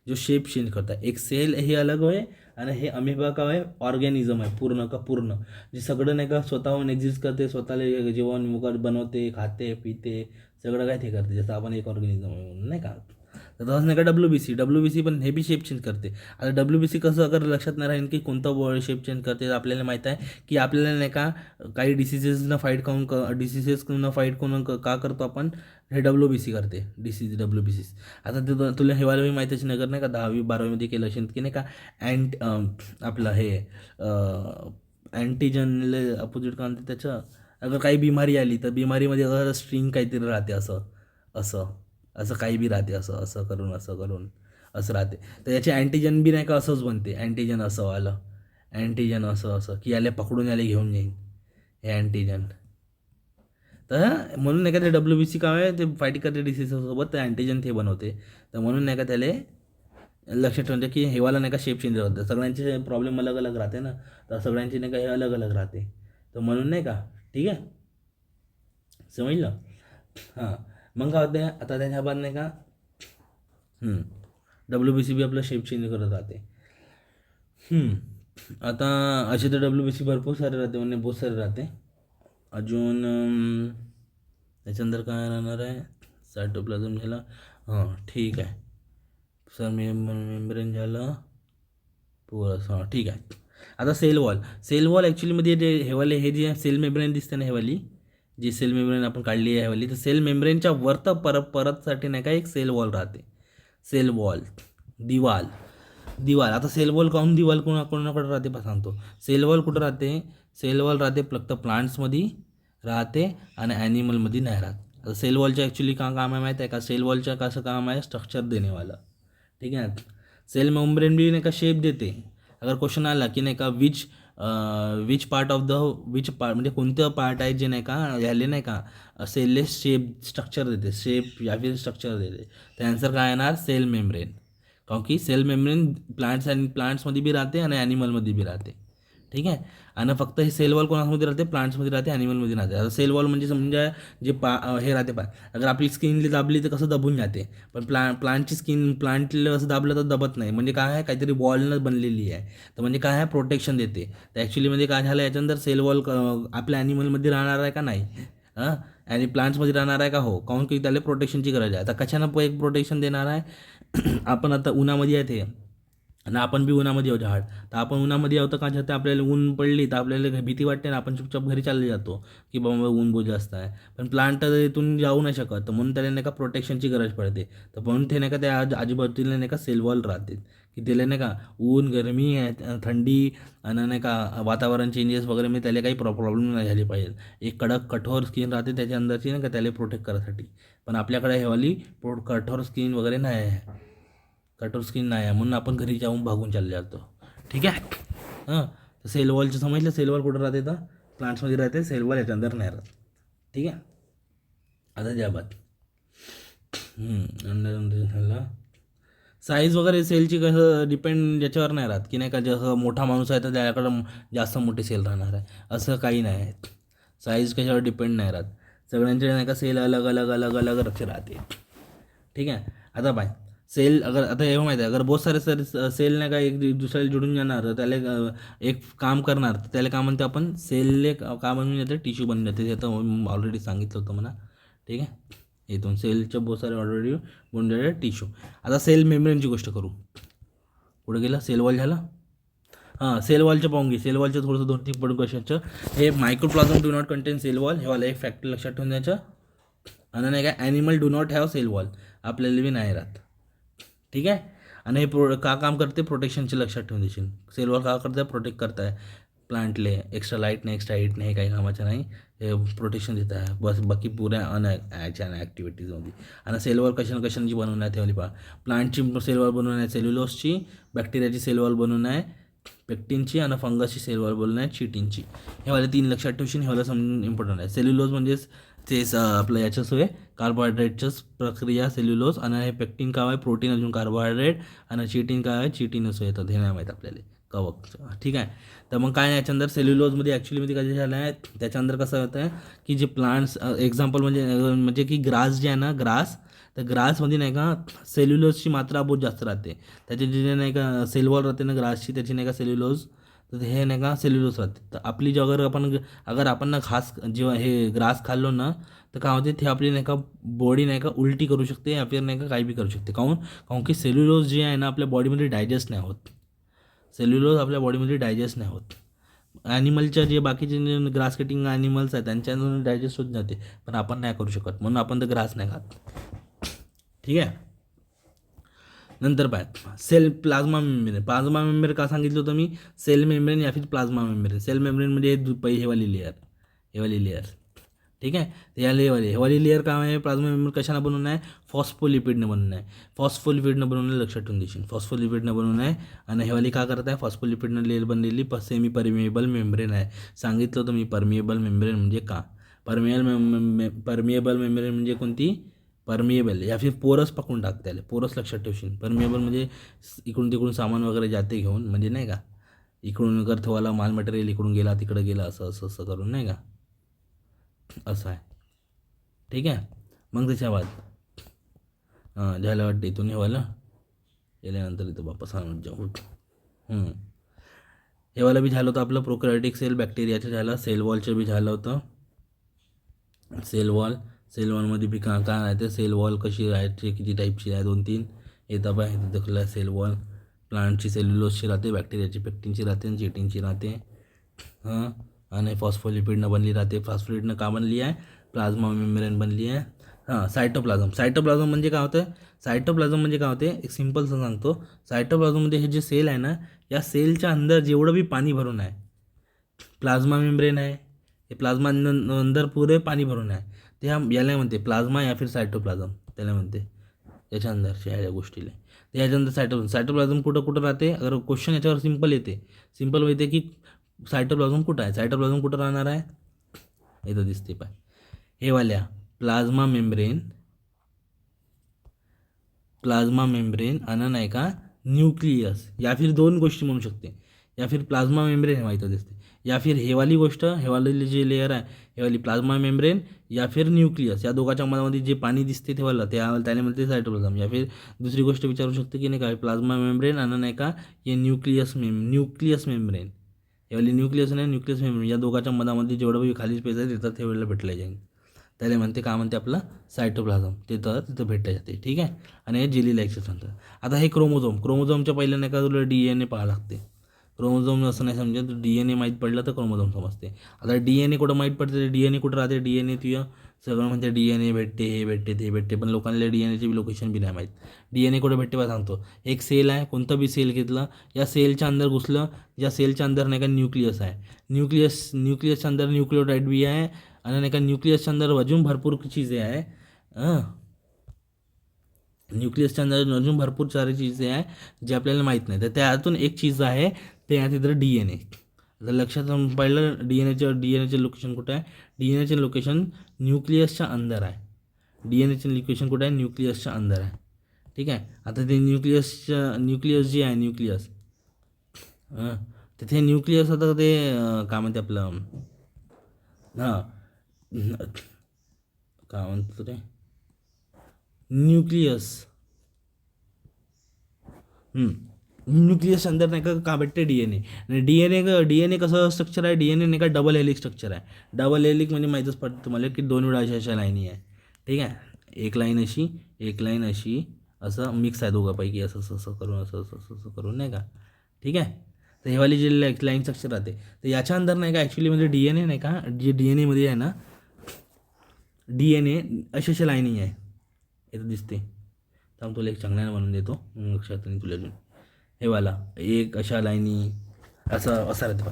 जो शेप चेंज करता. एक सेल हे अलग आहे आणि हे अमेबा काय आहे? ऑर्गॅनिझम आहे पूर्ण जे सगळं नाही का स्वतःहून एक्झिस्ट करते, स्वतःला जेवण वगैरे बनवते, खाते पिते, सगळं काय ते करते. जसं आपण एक ऑर्गॅनिझम आहे नाही का. तर तसंच नाही का WBC पण हे बी शेप चेंज करते. आता WBC कसं अगर लक्षात नाही राहील की कोणतं बॉडी शेप चेंज करते, तर आपल्याला माहीत आहे की आपल्याला नाही का काही डिसिजेसनं फाईट करून का करतो आपण? हे WBC करते. WBC. आता ते तुला हेवाला बी माहितीच नगर नाही का 10वी 12वीमध्ये केलं असेल की नाही का आपलं हे अँटीजनले अपोजिट का म्हणते त्याचं. अगर काही बिमारी आली तर बिमारीमध्ये अगर स्ट्रिंग काहीतरी राहते असं काही बी राहते असं करून असं राहते. तर याचे अँटीजन बी नाही का असंच बनते. अँटीजन असं की याला पकडून याला घेऊन येईल हे अँटीजन. तर म्हणून नाही का ते WBC काय आहे, ते फाईट करते डिसीजसोबत. ते अँटीजन ते बनवते. तर म्हणून नाही का त्याला लक्षात ठेवते की हेवाला नाही का शेप चेंज होतं. सगळ्यांचे प्रॉब्लेम अलग अलग राहते ना, तर सगळ्यांची नाही का हे अलग अलग राहते. तर म्हणून नाही का. ठीक आहे, समजलं. हां, मग काय होते आता त्याच्या बाद नाही का WBC बी आपलं शेप चेंज करत राहते. आता असे तर WBC भरपूर सारे राहते, म्हणजे बहुत सारे राहते. अजून त्याच्यानंतर काय राहणार आहे? सायटोप्लाझम झाला. ठीक आहे सर. मेम्ब्रेन झालं. पोरस. ठीक आहे. आता सेल वॉल ॲक्च्युलीमध्ये जे हेवाले हे जे सेल मेम्ब्रेन दिसते ना, हेवाली जी सेल मेम्ब्रेन आपण काढली आहे हेवाली, तर सेल मेम्ब्रेनच्या वरत परतसाठी नाही का एक सेल वॉल राहते. सेल वॉल दिवाल. आता सेल वॉल काहून दिवाल कोणाकडे राहते पहा सांगतो. सेल वॉल कुठं राहते? सेल वॉल राहते फक्त प्लांट्समध्ये राहते आणि ॲनिमलमध्ये नाही राहत. आता सेल वॉलचं ॲक्च्युली काम आहे माहीत आहे का? सेल वॉलचं कसं काम आहे? स्ट्रक्चर देणेवाला. ठीक आहे. सेल मेम्ब्रेन बी नाही का शेप देते. अगर क्वेश्चन आला की नाही का विच पार्ट म्हणजे कोणतं पार्ट आहे जे नाही का याले नाही का सेलले स्ट्रक्चर देते, स्ट्रक्चर देते. तर आन्सर काय येणार? Cell membrane. कारण की सेल मेम्ब्रेन प्लांट्समध्ये बी राहते आणि ॲनिमलमध्ये बी राहते. ठीक आहे. आणि फक्त हे सेल वॉल कोणामध्ये राहते? प्लांट्समध्ये राहते, ॲनिमलमध्ये राहते. आता सेल वॉल म्हणजे समजा जे हे राहते अगर आपली स्किनली दाबली तर कसं दबून जाते, पण प्लांटची स्किन प्लांटला असं दाबलं तर दबत नाही. म्हणजे काय आहे? काहीतरी वॉलनं बनलेली आहे. तर म्हणजे काय आहे? प्रोटेक्शन देते. तर ॲक्च्युलीमध्ये काय झालं याच्यानंतर सेल वॉल आपल्या ॲनिमलमध्ये राहणार आहे का? नाही. आणि प्लांट्समध्ये राहणार आहे का? हो. काहून की त्याला प्रोटेक्शनची गरज आहे. आता कशानं एक प्रोटेक्शन देणार आहे? आपण आता उन्हामध्ये आहे ते आणि आपण बी उन्हामध्ये आहोत झाड, तर आपण उन्हामध्ये आहोत का तर आपल्याला ऊन पडली तर आपल्याला भीती वाटते ना, आपण चुपचाप घरी चालले जातो की बाबा ऊन बहुत जास्त आहे. पण प्लांट तर इथून जाऊ नाही शकत, तर म्हणून त्याला नाही का प्रोटेक्शनची गरज पडते. तर म्हणून ते नाही का त्या आजूबाजूला नाही का सेल वॉल राहते, की त्याला नाही का ऊन गरमी थंडी आणि नाही का वातावरण चेंजेस वगैरे मी त्याला काही प्रॉब्लेम नाही झाली पाहिजे. एक कडक कठोर स्किन राहते त्याच्या अंदरची नाही का त्याला प्रोटेक्ट करायसाठी. पण आपल्याकडे हेवाली कठोर स्किन वगैरे नाही आहे, कठोर स्किन नाही आहे, म्हणून आपण घरी जाऊन भागून चालले जातो. ठीक आहे. हां, तर सेल वॉलचं समजलं. सेल वॉल कुठं राहते तर प्लांट्समध्ये राहते, सेल वॉल याच्या अंदर नाही राहत. ठीक आहे. आता ज्या बात अंदर झाला साईज वगैरे सेलची कसं डिपेंड याच्यावर नाही राहत, की नाही का जसं मोठा माणूस आहे तर त्याच्याकडं जास्त मोठी सेल राहणार आहे, असं काही नाही आहे. साईज कशावर डिपेंड नाही राहत, सगळ्यांचे नाही का सेल अलग अलग अलग अलग रक्ष राहते. ठीक आहे. आता पाय सेल अगर आता हे माहिती आहे, अगर बहुत सारे सेल नाही का एक दुसऱ्याला जोडून जाणार तर त्याला एक काम करणार तर त्याला काय म्हणते आपण सेलले काय बनवून जाते, टिश्यू बनून जाते. ते आता ऑलरेडी सांगितलं होतं म्हणा. ठीक आहे. इथून सेलच्या बहुत सारे ऑलरेडी बनून जाते टिश्यू. आता सेल मेम्ब्रेनची गोष्ट करू. पुढे गेला सेल वॉल झाला. हां, सेल वॉलचं पाहून घे. सेल वॉलचं थोडंसं 2-3 पॉईंट क्वेश्चनचं. हे mycoplasma do not contain cell wall, हे वाला एक फॅक्ट लक्षात ठेवून द्यायचं. आणि नाही का animal do not have cell wall, आपल्याला बी नाही राहत. ठीक आहे. आणि हे का काम करते, प्रोटेक्शनचे लक्षात ठेवून देशील. सेल वॉल का करतं, प्रोटेक्ट करताय प्लांटले, एक्स्ट्रा लाईट नाही एक्स्ट्रा हीट नाही, काही कामाचं नाही, हे प्रोटेक्शन देत आहे बस. बाकी पुऱ्या याच्या ॲक्टिव्हिटीजमध्ये. आणि सेल वॉल कशाची बनवून आहे ठेवली पहा. प्लांटची सेल वॉल बनवून आहे, सेल्युलोसची, बॅक्टेरियाची सेल वॉल बनवून आहे, पेक्टिनची, आणि फंगसची सेल वॉल बनवून आहे, चिटिनची. हे वाले 3 लक्षात ठेवशील, हे वाला समजून इम्पॉर्टंट आहे. सेल्युलोज म्हणजेच ते आपलं याच्याच आहे कार्बोहायड्रेटचंच प्रक्रिया सेल्युलोज, आणि हे पेक्टिन काय आहे प्रोटीन अजून कार्बोहायड्रेट, आणि चिटिन काय आहे चिटिनच येतात, हे नाही माहीत आपल्याला कवक. ठीक आहे. तर मग काय याच्या अंदर सेल्युलोजमध्ये ॲक्च्युलीमध्ये काय झालं आहे, त्याच्या अंदर कसं होतं आहे की जे प्लांट्स एक्झाम्पल म्हणजे की ग्रास जे आहे ना, ग्रास, तर ग्रासमध्ये नाही का सेल्युलोजची मात्रा बहुत जास्त राहते. त्याचे जे नाही का सेल वॉल राहते ना ग्रासची, त्याची नाही का सेल्युलोज, तर हे नाही का सेल्युलोज राहते. तर आपली जे अगर आपण ना घास जेव्हा हे ग्रास खाल्लो ना, तर काय होते ते आपली नाही का बॉडी नाही का उलटी करू शकते, या फिर नाही का काही बी करू शकते. काहून की सेल्युलोज जे आहे ना आपल्या बॉडीमध्ये डायजेस्ट नाही होत. सेल्युलोज आपल्या बॉडीमध्ये डायजेस्ट नाही होत. ॲनिमलच्या जे बाकीचे ग्रास कटिंग ॲनिमल्स आहेत त्यांच्यातून डायजेस्ट होत जाते, पण आपण नाही करू शकत, म्हणून आपण तर ग्रास नाही खात. ठीक आहे. नंतर पाय cell plasma membrane. Plasma membrane का सांगितलं होतं मी, सेल मेम्ब्रेन या फिर प्लाझ्मा मेम्ब्रेन. सेल मेम्ब्रेन म्हणजे हेवाली लेअर. ठीक आहे. तर या हेवाली लेअर काय आहे, प्लाझ्मा मेम्ब्रेन कशाने बनवून आहे, फॉस्फोलिपिडनं बनवून आहे. फॉस्फोलिपिडनं बनवून लक्षात ठेवून देशील, फॉस्फोलिपिडनं बनवून आहे. आणि हेवाली का करत आहे, फॉस्फोलिपिडनं लेअर बनलेली सेमी परमिएबल मेम्ब्रेन आहे. सांगितलं होतं मी परमिएबल मेम्ब्रेन म्हणजे का. परमिएबल मेम्ब्रेन म्हणजे कोणती, परमिएबल या फिर पोरस पकडून टाक त्याला, पोरस लक्षात ठेवशील. परमिएबल म्हणजे इकडून तिकडून सामान वगैरे जाते घेऊन, म्हणजे नाही का इकडून गर्थवाला माल मटेरियल इकडून गेला तिकडं गेला असं असं असं करून नाही का, असं आहे. ठीक आहे. मग त्याच्या बाद झालं वाटतं इथून हे व्हायला गेल्यानंतर इथं वापस आणून जाऊ. हे बी झालं होतं आपलं प्रोकॅरियोटिक सेल, बॅक्टेरियाचं झालं, सेल वॉलचं बी झालं होतं. सेल वॉलमध्ये बी काय राहते, सेल वॉल कशी राहायची, किती टाईपची आहे, 2-3 येतं बा. इथं दाखवलं सेल वॉल. प्लांटची सेल्युलोजची राहते, बॅक्टेरियाची पेक्टिनची राहते, आणि चिटिनची राहते. आणि फॉस्फोलिपिडनं बनली राहते. फॉस्फोलिपिडनं का बनली आहे, प्लाझ्मा मेम्ब्रेन बनली आहे. सायटोप्लाझम म्हणजे काय होतं, सायटोप्लाझम म्हणजे काय होते, एक सिम्पलचं सांगतो. सायटोप्लाझममध्ये हे जे सेल आहे ना, या सेलच्या अंदर जेवढं बी पाणी भरून आहे, प्लाझ्मा मेम्ब्रेन आहे, हे प्लाझ्मा अंदर पुरे पाणी भरून आहे, ते याला म्हणते प्लाझ्मा या फिर सायटोप्लाझम, त्याला म्हणते याच्या अंदरच्या ह्या गोष्टीला. तर याच्यानंतर सायटोप्लाझम कुठं राहते, अगर क्वेश्चन याच्यावर सिम्पल येते की सायटोप्लाझम कुठं आहे, सायटोप्लाझम कुठं राहणार आहे, इथं दिसते पाय हे वाल्या प्लाझ्मा मेम्ब्रेन आणि नाही का न्यूक्लियस, या फिर 2 गोष्टी म्हणू शकते, या फिर प्लाझ्मा मेम्ब्रेन हे माहीत दिसते, या फिर हेवाली जे लेअर आहे हेवाली प्लाझ्मा मेम्ब्रेन, या फिर न्यूक्लियस, या दोघांच्या मध्ये जे पाणी दिसते तेव्हा त्याने म्हणते सायटोप्लाझम. या फिर दुसरी गोष्ट विचारू शकते की नाही का प्लाझ्मा मेम्ब्रेन आणि नाही का हे न्यूक्लियस मेम्ब्रेन, हेवाली न्यूक्लियस मेम्ब्रेन, या दोघांच्या मधामध्ये जेवढं बी खाली स्पेस आहे तिथं ठेवायला भेटलं जाईल. त्याला म्हणते काय म्हणते आपलं सायटोप्लाझम, तिथं भेटत जाते. ठीक आहे. आणि हे जिलीला एक्सेस. आता हे क्रोमोझोमच्या पहिल्या नाही का तुला DNA पाहावं लागते. क्रोमोझोम असं नाही समजा, DNA माहीत पडलं तर क्रोमोझोम समजते. आता DNA कुठं माहीत पडते, DNA कुठं राहते, DNA तुझं सगळं म्हणते DNA भेटते, हे भेटते ते भेटते, पण लोकांना DNAची बी लोकेशन बी नाही माहीत. DNA कुठं भेटते बा सांगतो. एक सेल आहे, कोणतं बी सेल घेतलं, या सेलच्या अंदर घुसलं, या सेलच्या अंदर नाही का न्यूक्लियस आहे. न्यूक्लियसच्या अंदर न्यूक्लियोटाइड बी आहे, आणि नाही का न्यूक्लियसच्या अंदर अजून भरपूर चीजे आहे. न्यूक्लियसच्या अंदर अजून भरपूर सारी चीजे आहे जे आपल्याला माहीत नाही. तर त्यातून एक चीज आहे, ते आहे तिथं DNA. तर लक्षात पाहिलं, डीएनएचे लोकेशन कुठं आहे, डीएनएचे लोकेशन न्यूक्लियसच्या अंदर आहे. डीएनएचे लोकेशन कुठं आहे, न्यूक्लियसच्या अंदर आहे. ठीक आहे. आता ते न्यूक्लियस जे आहे, न्यूक्लियस तिथे न्यूक्लियस आता ते काय म्हणते आपलं, काय म्हणतो ते न्यूक्लियस. न्यूक्लियस अंदर नाही का भेटते DNA. आणि डीएनए कसं स्ट्रक्चर आहे, DNA नाही का डबल हेलिक स्ट्रक्चर आहे. डबल हेलिक म्हणजे माहीतच पडतं तुम्हाला की 2 वेळा अशा लाईनी आहे. ठीक आहे. एक लाईन अशी, एक लाईन अशी, असं मिक्स आहे दोघांपैकी, असं असं करून, असं असं असं करून नाही का. ठीक आहे. तर हे वाली जे लाईन स्ट्रक्चर राहते, तर याच्या अंदर नाही का ॲक्च्युली म्हणजे DNA नाही का, जे DNA आहे ना, DNA अशा लाईनी आहे, इथं दिसते. तर तुला एक चांगल्यानं बनवून देतो, लक्षात नाही तुला अजून. हे वाला एक अशा लाईनी असं राहते बघ,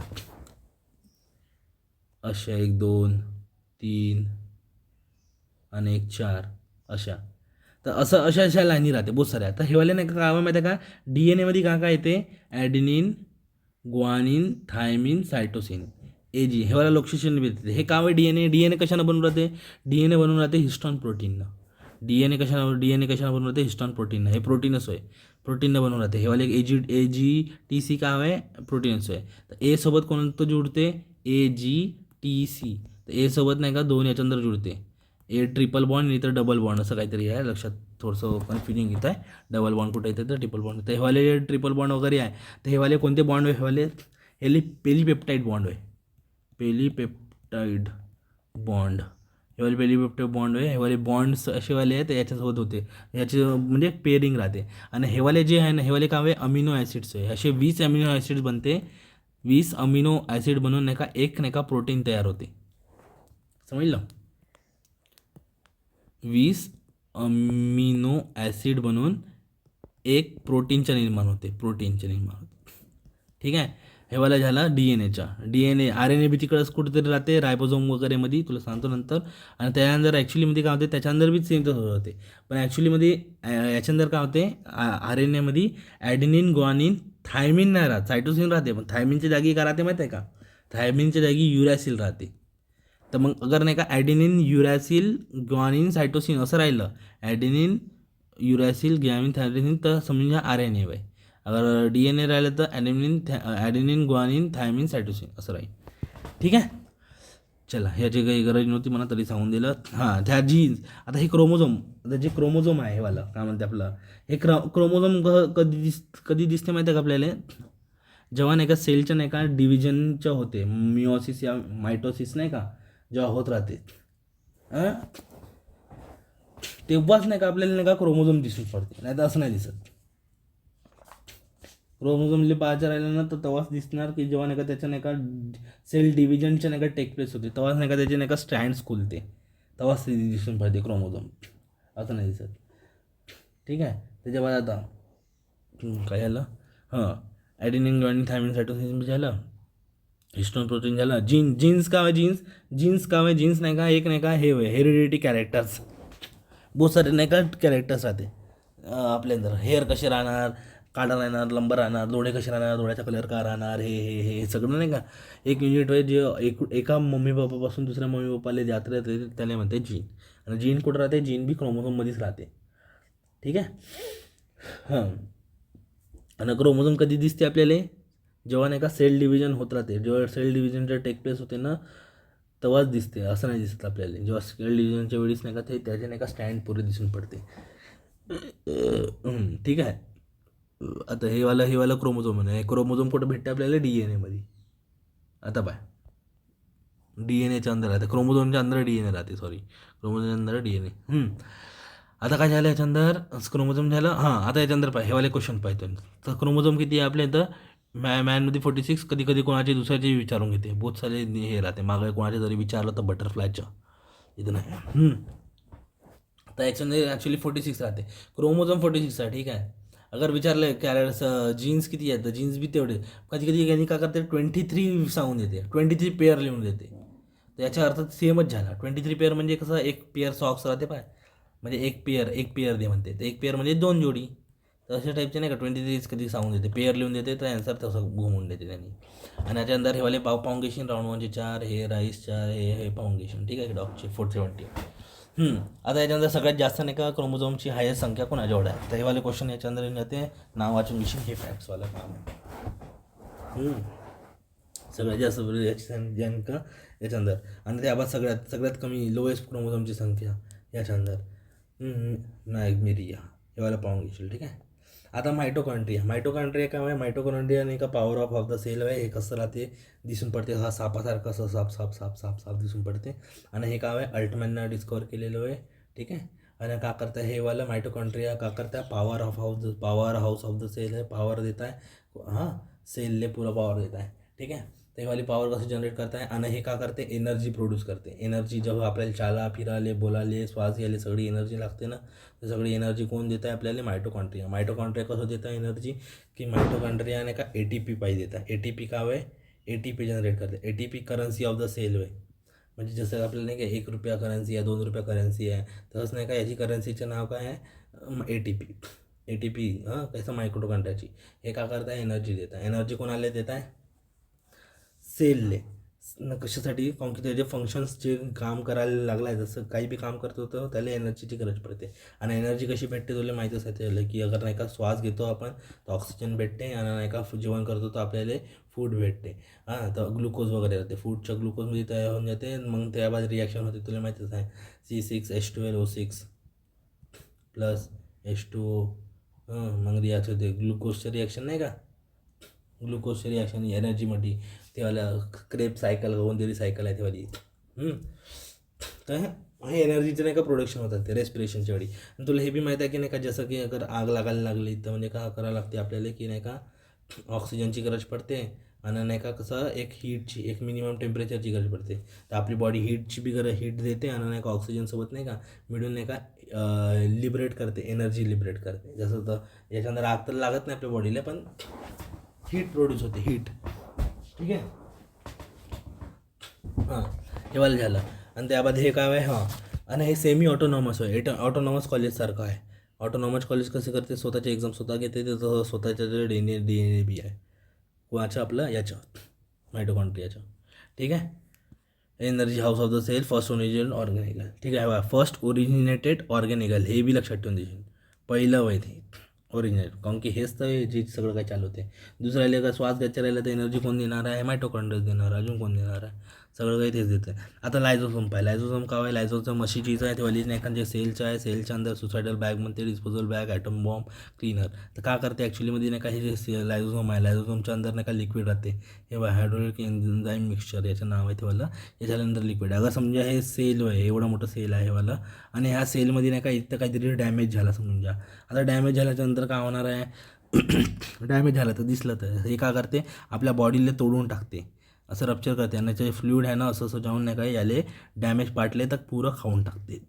अशा 1 2 3 आणि 1 4 अशा. तर असं अशा लाईनी राहते बहुत साऱ्या. तर हेवाले नाही का काय माहिती आहे का, DNA मध्ये काय येते, adenine, guanine, thymine, cytosine, AG, हेवाला लोकेशन भेटते. हे काय DNA कशानं बनवून राहते, DNA बनवून राहते हिस्टॉन प्रोटीननं. DNA कशानं बनवून राहते, हिस्टॉन प्रोटीननं. हे प्रोटीनच आहे, प्रोटीननं बनवून राहते. हेवाले AGTC काय आहे, प्रोटीनच आहे. तर A सोबत कोणतं जुळते, AGTC. तर A सोबत नाही का 2 याच्यानंतर जुळते, A ट्रिपल बॉन्ड, नाही तर डबल बॉन्ड, असं काहीतरी आहे. लक्षात थोडंसं कन्फ्युजिंग येत आहे. डबल बॉन्ड कुठं येतं, तर ट्रिपल बॉन्ड. तर हेवाले ट्रिपल बॉन्ड वगैरे आहे. तर हेवाले कोणते बॉन्ड आहे, हेवाले पेलीपेप्टाईड बॉन्ड आहे. पेलीपेप्टाईड बॉन्ड, हेवाले पेलीपेप्टाईड बॉन्ड आहे. हेवाले बॉन्ड्स असेवाले आहेत, याच्यासोबत होते, याचे म्हणजे पेअरिंग राहते. आणि हेवाले जे आहे ना, हेवाले काय आहे, अमिनो ॲसिड्स आहे. असे 20 अमिनो ॲसिड्स बनते. 20 अमिनो ॲसिड बनवून नाही का एक नाही का प्रोटीन तयार होते. समजलं. 20 अमिनो ॲसिड बनवून एक प्रोटीनचं निर्माण होते, ठीक आहे. हेवाला झाला DNAचा. DNA, RNA बी तिकडंच कुठेतरी राहते, रायबोझोम वगैरेमध्ये, तुला सांगतो नंतर. आणि त्यानंतर ॲक्च्युलीमध्ये काय होते, त्याच्यानंतर बी सेम तसं होते, पण ॲक्च्युलीमध्ये याच्यानंतर काय होते, RNAमध्ये ॲडेनिन, ग्वानिन, थायमिन नाही राहत, सायटोसिन राहते. पण थायमिनच्या जागी काय राहते माहीत आहे का, थायमिनच्या जागी युरॅसिल राहते. तर मग अगर नाही का ॲडेनिन, युरॅसिल, ग्वानिन, सायटोसिन असं राहिलं, ॲडेनिन, युरॅसिल, ग्वानिन, थायमिन, तर समजा RNA आहे. अगर DNA राहिलं तर ॲडेनिन, ग्वानिन, थायमिन, सायटोसिन असं राहील. ठीक आहे. चला, ह्याची काही गरज नव्हती म्हणा, तरी सांगून दिलं. हां, त्या जीन्स. आता हे क्रोमोझोम, आता जे क्रोमोझोम आहे हेवाला काय म्हणते आपलं, हे क्रोमोझोम कधी दिसते माहिती आहे का आपल्याला, जेव्हा नाही का सेलच्या नाही का डिव्हिजनच्या होते, मिओसिस या मायटोसिस नाही का जेव्हा होत राहते, तेव्हाच नाही का आपल्याला नाही का क्रोमोझोम दिसून पडते, नाही तर असं नाही दिसत. क्रोमोझोमले पाहायचं राहिलं ना, तर तेव्हाच दिसणार की जेव्हा नाही का त्याच्या नाही का सेल डिव्हिजनच्या नाही का टेक प्लेस होते, तेव्हाच नाही का त्याचे नाही का स्ट्रँड्स खुलते, तेव्हाच ते दिसून पडते क्रोमोझोम, असं नाही दिसत. ठीक आहे. त्याच्या बाद आता काय झालं, ॲडेनिन, ग्वानिन, थायमिन, सायटोसिन झालं, हिस्टोन प्रोटीन झालं. जीन्स काय आहे, जीन्स नाही का एक नाही का हे हेरिडिटी कॅरेक्टर्स, बहुत सारे नाही का कॅरेक्टर्स राहते आपल्या अंदर. हेअर कसे राहणार, काळा राहणार, लंबा राहणार, डोळे कसे राहणार, डोळ्याचा कलर का राहणार, हे सगळं नाही का एक युनिट आहे, जे एका मम्मी पप्पापासून दुसऱ्या मम्मी पप्पाला जात राहते, त्याला म्हणते जीन. आणि जीन कुठं राहते, जीन बी क्रोमोझोममध्येच राहते. ठीक आहे. आणि क्रोमोझोम कधी दिसते आपल्याला, जेव्हा नाही का सेल डिव्हिजन होत राहते, जेव्हा सेल डिव्हिजन जे टेक प्लेस होते ना, तेव्हाच दिसते, असं नाही दिसत आपल्याला. जेव्हा सेल डिव्हिजनच्या वेळीच नाही का ते त्याचे नाही का स्टँड पुरे दिसून पडते. ठीक आहे. आता हेवाला क्रोमोझोम आहे. क्रोमोझोम कुठं भेटते आपल्याला, DNA मध्ये. आता पाय, DNA अंदर राहते, क्रोमोझोमच्या अंदर DNA राहते, सॉरी क्रोमोझोमच्या अंदर DNA. आता काय झालं याच्या अंदर, क्रोमोझोम झालं. आता याच्या अंदर हे वाले क्वेश्चन पाहतो. तर क्रोमोझोम किती आहे आपल्या इथं, मॅनमध्ये 46. कधी कधी कोणाचे दुसऱ्याचे विचारून घेते, बहुत सारे हे राहते मागं, कोणाचे जरी विचारलं तर बटरफ्लायचं इथं नाही. तर याच्यामध्ये ॲक्च्युली 46 राहते, क्रोमोझोम 46 आहे. ठीक आहे. अगर विचारलं कॅरेट्स जीन्स किती आहेत तर जीन्स बी तेवढे. कधी कधी यांनी काय करते 23 सांगून देते, 23 पेअर लिहून देते. तर याच्या अर्थ सेमच झाला. 23 पेअर म्हणजे कसं, एक पेअर सॉक्स राहते पाय, म्हणजे एक पेअर दे म्हणते, तर एक पेअर म्हणजे 2 जोडी. तर अशा टाईपचे नाही का 23 कधी सांगून देते, पेअर लिहून देते, तर आन्सर तसं घुमवून देते त्यांनी. आणि याच्या अंदर हे वाले पाऊंगेशन राऊंड म्हणजे 4, हे राईस 4, हे पाऊंगेशन. ठीक आहे, डॉगचे 470. आता याच्यानंतर सगळ्यात जास्त नाही का क्रोमोझोमची हायस्ट संख्या कोणाजवळ आहे, तर हे वाले क्वेश्चन याच्या अंदर येऊन जाते. नाव वाचून विषय हे फॅक्ट्सवाला काम आहे. सगळ्यात जास्त का याच्या अंदर. आणि त्याबाद सगळ्यात कमी लोएस्ट क्रोमोझोमची संख्या याच्या अंदर नायग्मेरिया हे वाला पाहून घेशील. ठीक आहे. आता मायटोकॉन्ड्रिया काय आहे, मायटोकॉन्ड्रिया नाही का पॉवर ऑफ द सेल आहे. हे कसं राहते, दिसून पडते, हा सापासारखं असं साप दिसून पडते. आणि हे काय आहे, अल्टमॅननं डिस्कवर केलेलं आहे. ठीक आहे. आणि का करता हे वाला मायटोकॉन्ड्रिया का करता, power house of the cell आहे, पॉवर देत आहे. सेलले पुरा पॉवर देत आहे. ठीक आहे. ते वाली पॉवर कसं जनरेट करत आहे. आणि हे का करते, एनर्जी प्रोड्यूस करते. एनर्जी जेव्हा आपल्याला चाला फिराले बोलाले श्वास घ्यायला सगळी एनर्जी लागते ना, तर सगळी एनर्जी कोण देत आहे आपल्याला, मायटोकॉन्ड्रिया कसं देत आहे एनर्जी, की मायटोकॉन्ड्रियाने का ATP पाहिजे देत आहे. ATP का आहे, ATP जनरेट करते. ATP currency of the cell आहे. म्हणजे जसं आपल्याला नाही का 1 रुपया करन्सी आहे, 2 रुपया करन्सी आहे, तसंच नाही का याची करन्सीचं नाव काय आहे, ATP. कसं मायटोकॉन्ड्रियाची हे का करत आहे, एनर्जी देत आहे. एनर्जी कोणाला देत आहे, सेलले. कशासाठी, कारण की त्याचे फंक्शन्स जे काम करायला लागला आहे, जसं काही बी काम करतो तर त्याला एनर्जीची गरज पडते. आणि एनर्जी कशी भेटते तुला माहीतच आहे त्याला, की अगर नाही का श्वास घेतो आपण तर ऑक्सिजन भेटते, आणि नाही का जेवण करतो तर आपल्याला फूड भेटते. तर ग्लुकोज वगैरे राहते, फूडच्या ग्लुकोजमध्ये तयार होऊन जाते. मग त्याबाद रिॲक्शन होते, तुला माहीतच आहे, C6H12O6 प्लस H2O. मग रिॲक्शन होते, ग्लुकोजचं रिॲक्शन नाही का, ग्लुकोजची रिॲक्शन एनर्जीमध्ये, तेवाला क्रेप सायकल कोणतरी सायकल आहे तेवाली. तर हे एनर्जीचं नाही का प्रोडक्शन होतात ते रेस्पिरेशनच्या वेळी. आणि तुला हे बी माहीत आहे की नाही का, जसं की अगर आग लागायला लागली तर म्हणजे का करावं लागते आपल्याला, की नाही का ऑक्सिजनची गरज पडते. आणि नाही का कसं एक मिनिमम टेम्परेचरची गरज पडते. तर आपली बॉडी हीट देते, आणि नाही का ऑक्सिजनसोबत नाही का मिळून नाही का लिबरेट करते, एनर्जी लिबरेट करते. जसं तर याच्यानंतर आग तर लागत नाही आपल्या बॉडीला, पण हीट प्रोड्यूस होते, हीट. ठीक आहे. हे वाला झालं. आणि त्याबाद हे काय आहे, आणि हे सेमी ऑटोनॉमस आहे, ऑटोनॉमस कॉलेजसारखं आहे. ऑटोनॉमस कॉलेज कसं करते, स्वतःचे एक्झाम स्वतः घेते, त्याचं स्वतःच्या DNA बी आहे कोणाचं, आपलं याचं मायटोकॉन्ड्रियाचं. ठीक आहे. Energy house of the cell, first originated organelle. ठीक आहे, फर्स्ट ओरिजिनेटेड ऑर्गॅनिकल हे बी लक्षात ठेवून देशील, पहिलं वय ते ओरिजिनेट, कारण की हेच तर जे सगळं काय चालू होते. दुसरं राहिले का श्वास घ्यायचं राहिलं तर एनर्जी कोण देणार आहे, मायटोकॉन्ड्रिया देणार, अजून कोण देणार आहे, सगळं काही तेच देतं आहे. आता लायझोसोम लायझोसोम का आहे, लायझोसोम मशीचीचं आहे, ते वालीच नाही का, जे सेलचं आहे, सेलच्या अंदर सुसायडल बॅग म्हणते, disposal bag, atom bomb, cleaner. तर का करते ॲक्च्युलीमध्ये नाही का, हे जे लायझोसोम आहे, लायझोसोमच्या अंदर नाही का लिक्विड राहते, हे हायड्रोलिक एन्झाईम मिक्सचर याचं नाव आहे ते वाला. याच्यानंतर लिक्विड, अगर समजा हे सेल आहे, एवढं मोठं सेल आहे हे वाला, आणि ह्या सेलमध्ये नाही का इथं काहीतरी डॅमेज झाला समजा. आता डॅमेज झाल्याच्यानंतर काय होणार आहे, डॅमेज झालं तर दिसलं तर हे का करते, आपल्या बॉडीला तोडून टाकते, असं रप्चर करते. आणि त्याचे फ्लुईड आहे ना, असं जाऊन नाही काय याले डॅमेज पार्टले तर पुरं खाऊन टाकते.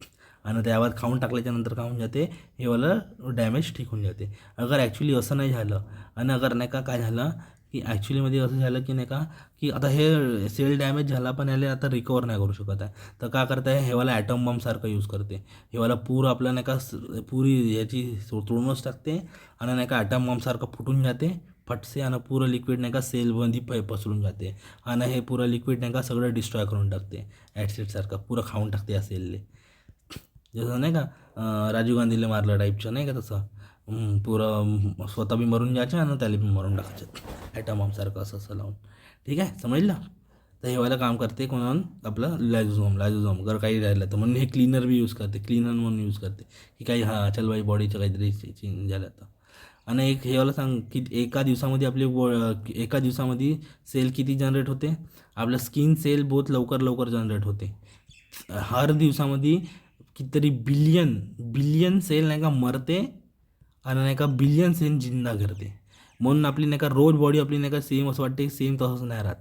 आणि त्यावर खाऊन टाकल्याच्यानंतर काय होऊन जाते, हे वाला डॅमेज ठीक होऊन जाते. अगर ॲक्च्युली असं नाही झालं, आणि अगर नाही का काय झालं, की ॲक्च्युलीमध्ये असं झालं की नाही का, की आता हे सेल डॅमेज झाला पण याला आता रिकवर नाही करू शकत आहे, तर का करता आहे, हेवाला ॲटम बॉम्बसारखं यूज करते. हेवाला पूर आपलं नाही का पुरी याची तोडूनच टाकते, आणि नाही का ॲटम बॉम्बसारखं फुटून जाते फटसे, आणि पुरं लिक्विड नाही का सेलमध्ये पसरून जाते, आणि हे पुरं लिक्विड नाही का सगळं डिस्ट्रॉय करून टाकते, ॲसिडसारखं पुरं खाऊन टाकते या सेलले. जसं नाही का राजीव गांधीला मारलं टाईपचं नाही का, तसं पुरं स्वतः बी मरून जायचं आणि त्याला बी मरून टाकायचं ॲटम बॉम्बसारखं असं लावून. ठीक आहे, समजलं. तर हे व्हायला काम करते कोणाला, आपलं लायझोसोम जर काही राहिलं तर, म्हणून हे क्लीनर बी यूज करते, क्लीनर म्हणून यूज करते, की काही चल बाई बॉडीचं काहीतरी चेंज झालं तर. आणि एक हे मला सांग की एका दिवसामध्ये एका दिवसामध्ये सेल किती जनरेट होते. आपलं स्किन सेल बहुत लवकर लवकर जनरेट होते. हर दिवसामध्ये कितीतरी बिलियन बिलियन सेल नाही का मरते आणि नाही का बिलियन सेल जिंदा करते. म्हणून आपली नाही का रोज बॉडी आपली नाही का सेम असं वाटते सेम तसंच नाही राहत.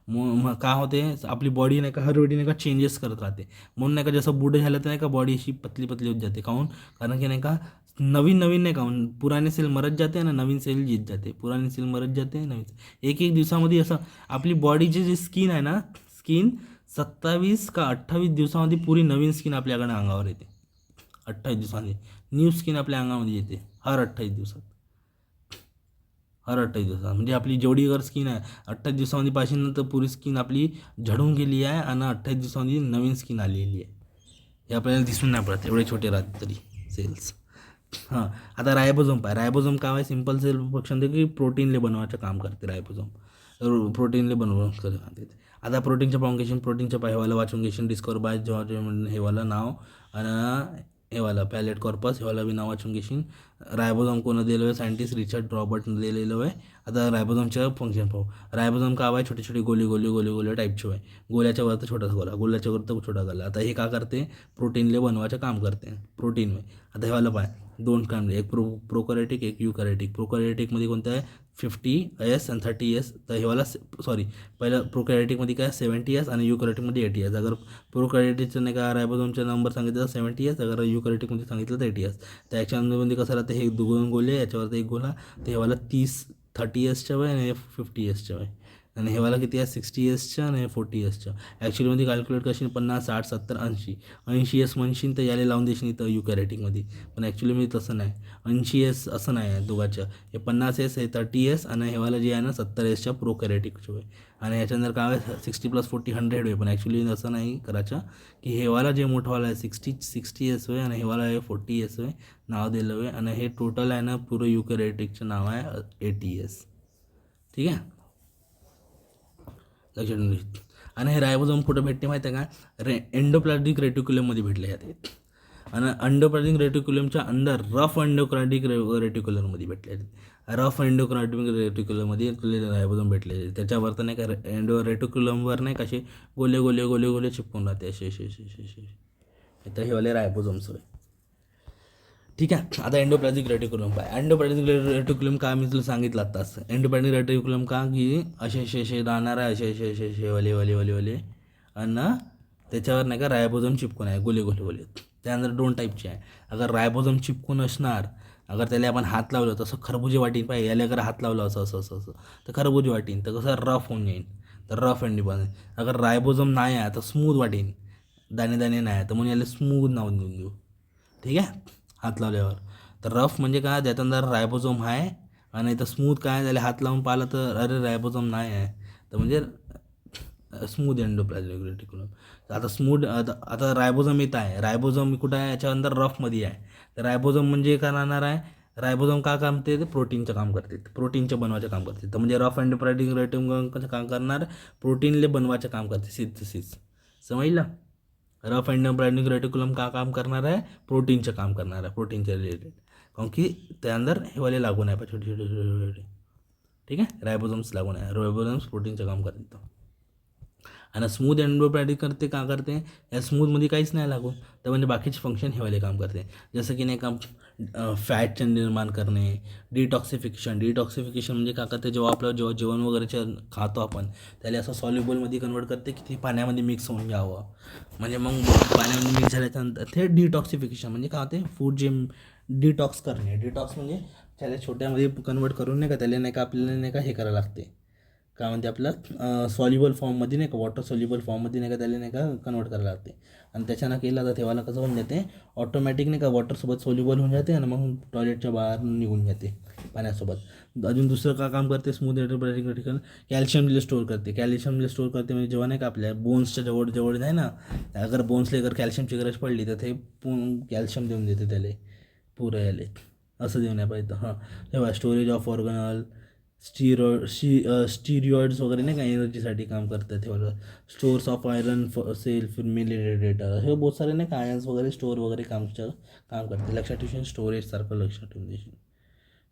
मग काय होते आपली बॉडी नाही का हर वेळी नाही का चेंजेस करत राहते. म्हणून नाही का जसं बुढं झालं तर नाही का बॉडी अशी पतली पतली होत जाते. काहून कारण की नाही का नवीन नवीन नाही का पुराने सेल मरत जाते आणि नवीन सेल जीत जाते. पुराने सेल मरत जाते नवीन एक एक दिवसामध्ये असं आपली बॉडीची जी स्किन आहे ना स्किन 27 का 28 दिवसामध्ये पुरी नवीन स्किन आपल्याकडे अंगावर येते. 28 दिवसांनी न्यू स्किन आपल्या अंगामध्ये येते हर 28 दिवसात. हर 28 दिवसात म्हणजे आपली जेवढी अगर स्किन आहे 28 दिवसामध्ये पाहिजे तर पुरी स्किन आपली झडून गेली आहे आणि 28 दिवसामध्ये नवीन स्किन आलेली आहे. हे आपल्याला दिसून नाही पडत एवढे छोटे राहते तरी सेल्स. हां आता रायबोझोम रायबोझोम काय आहे सिम्पल सेल फंक्शन ते की प्रोटीनले बनवायचं काम करते रायबोझोम. प्रोटीनले बनवून आता प्रोटीनचं फॉर्मेशन प्रोटीनचं हेवाला वाचून घेशील डिस्कवर बाय जॉर्ज हेवाला नाव आणि हेवाला पॅलेट कॉर्पस हेवाला बी नाव वाचून घेशील. रायबोझोम कोणं दिलं आहे सायंटिस्ट रिचर्ड रॉबर्टनं दिलेलं आहे. आता रायबोझोमचं फंक्शन पाहू. रायबोझोम काय आहे छोटे छोटे गोले टाईपचे आहे. गोल्याच्या वर तर छोटासा गोला गोल्याच्या वर तर छोटा गोला. आता हे का करते प्रोटीनले बनवायचं काम करते प्रोटीन. आता हेवाला पाय दोन काम एक प्रोकॅरियोटिक एक युकॅरियोटिक. प्रोकॅरियोटिकमध्ये कोणतं आहे 50S आणि 30S. तर हेवाला सॉरी पहिलं प्रोकॅरियोटिकमध्ये काय 70S आणि युकॅरियोटिकमध्ये 80S. अगर प्रोकॅरियोटिकचं नाही का रायबोझोमचा नंबर सांगितलं तर 70S. अगर युकॅरियोटिकमध्ये सांगितलं तर 80S. तर याच्यामध्ये कसं राहतं हे दोन गोले याच्यावरती एक गोला. तर हेवाला 30-30Sच्या वय आणि 50Sच्या वय. आणि हेवाला किती आहे 60Sच्या आणि 40Sच्या. ॲक्च्युलीमध्ये कॅल्क्युलेट करशील 50 60 70 80 80S म्हणशील तर याला लावून देशील इथं युकॅरियोटिकमध्ये. पण ॲक्च्युली तसं नाही 80S असं नाही आहे दोघांचं. हे 50S हे 30S आणि हेवाला जे आहे ना 70Sच्या प्रोकॅरियोटिकचं वय. आणि ह्याच्यानंतर काय 60+40 100 वय. पण ॲक्च्युली असं नाही करायचं की हेवाला जे मोठंवाला आहे 60S वय आणि हेवाला आहे 40S वय नाव दिलं वय. आणि हे टोटल आहे ना पुरं युकॅरियोटिकचं नाव आहे 80S. ठीक आहे लक्षात ठेवून. आणि हे रायबोझोम कुठं भेटते माहिती आहे का एंडोप्लाझमिक रेटिक्युलममध्ये भेटले जाते. आणि एंडोप्लाझमिक रेटिक्युलमच्या अंदर रफ एंडोक्राटिक रेटिक्युलममध्ये भेटले जाते. रफ एंडोक्राटिक रेटिक्युलममध्ये रायबोझोम भेटले जाते. त्याच्यावर तर नाही का रेटिक्युलमवर नाही का असे गोले गोले गोले गोले चिपकून राहते असे असे असे असे असे. तर हे वाले रायबोझोम्स होय. ठीक आहे आता एंडोप्लाझमिक रेटिक्युलम काय एंडोप्लाझमिक रेटिक्युलम का मी तुला सांगितलं आत्ताच. एंडोप्लाझमिक रेटिक्युलम का की असे असे असे राहणार आहे असे असे असे असे वाले वाले वाले वाले आणि त्याच्यावर नाही का रायबोझोम चिपकून आहे गोले गोले गोले. त्यानंतर 2 टाईपचे आहे. अगर रायबोझोम चिपकून असणार अगर त्याला आपण हात लावलं तसं खरबुजे वाटीन पाहिजे. याला अगर हात लावलं असं असं असं असं तर खरबुजे वाटीन तर कसं रफ होऊन जाईन. तर रफ एंडोप्लाझमिक. अगर रायबोझोम नाही आहे तर स्मूथ वाटीन दाणे दाणे नाही आहे तर म्हणून याला स्मूथ नाव देऊन देऊ. ठीक आहे हात लावल्यावर. तर रफ म्हणजे काय त्याच्यानंतर रायबोझोम आहे आणि इथं स्मूथ काय त्याला हात लावून पाहिलं तर अरे रायबोझोम नाही आहे तर म्हणजे स्मूथ एंडोप्लाझमिक रेटिक्युलम. आता स्मूथ आता रायबोझोम येत आहे. रायबोझोम कुठं आहे याच्या अंदर रफमध्ये आहे. तर रायबोझोम म्हणजे काय राहणार आहे रायबोझोम का काम करते ते प्रोटीनचं काम करते. प्रोटीनचं बनवायचं काम करते. तर म्हणजे रफ एंडोप्लाझमिक रेटिक्युलम कसं काम करणार प्रोटीनले बनवायचं काम करते सिंथेसिस. समजलं. रफ एंडोप्लाझमिक रेटिक्युलम का काम करणार आहे प्रोटीनचं काम करणार आहे प्रोटीनच्या रिलेटेड. कारण की त्या अंदर हे वाले लागून आहे छोटे छोटे छोटे छोटे. ठीक आहे रायबोझोम्स लागून आहे. रायबोझोम्स प्रोटीनचं काम करते. आणि स्मूथ एंडोप्लाझमिक करते का करते या स्मूथमध्ये काहीच नाही लागून तर म्हणजे बाकीचे फंक्शन हे वाले काम करते. जसं की नाही का फॅटचं निर्माण करणे डिटॉक्सिफिकेशन. डिटॉक्सिफिकेशन म्हणजे का करते जेव्हा जेवण वगैरेच्या खातो आपण त्याला असं सॉल्युबलमध्ये कन्वर्ट करते की ते पाण्यामध्ये मिक्स होऊन घ्यावं. म्हणजे मग पाण्यामध्ये मिक्स झाल्याच्यानंतर ते डिटॉक्सिफिकेशन म्हणजे काय होते फूड जे डिटॉक्स करणे. डिटॉक्स म्हणजे त्याला छोट्यामध्ये कन्वर्ट करून नाही का त्याला नाही का आपल्याला नाही का हे करायला लागते काय म्हणते आपलं सॉल्युबल फॉर्ममध्ये नाही का वॉटर सॉल्युबल फॉर्ममध्ये नाही का त्याला नाही का कन्वर्ट करायला लागते. आणि त्याच्यानं केलं तर तेव्हाला कसं होऊन जाते ऑटोमॅटिक नाही का वॉटरसोबत सॉल्युबल होऊन जाते आणि मग टॉयलेटच्या बाहेर निघून जाते पाण्यासोबत. अजून दुसरं का काम करते स्मूथ एंडोप्लाझमिक रेटिक्युलम कॅल्शियमला स्टोअर करते. कॅल्शियमला स्टोअर करते म्हणजे जेव्हा नाही का आपल्या बोन्सच्या जवळ जवळ आहे ना अगर बोन्सला अगर कॅल्शियमची गरज पडली तर ते कॅल्शियम देऊन देते त्याला पुरं याले असं देऊन पाहिजे. हां तेव्हा स्टोरेज ऑफ ऑर्गनल स्टिरॉइड्स वगैरे नाही का एनर्जीसाठी काम करतात. तेव्हा स्टोर्स ऑफ आयरन सेल्फ मिलिडेटर हे बहुत सारे नाही का आयन्स वगैरे स्टोअर वगैरे काम करते. लक्षात ठेवशील स्टोरेजसारखं लक्षात ठेवून देशील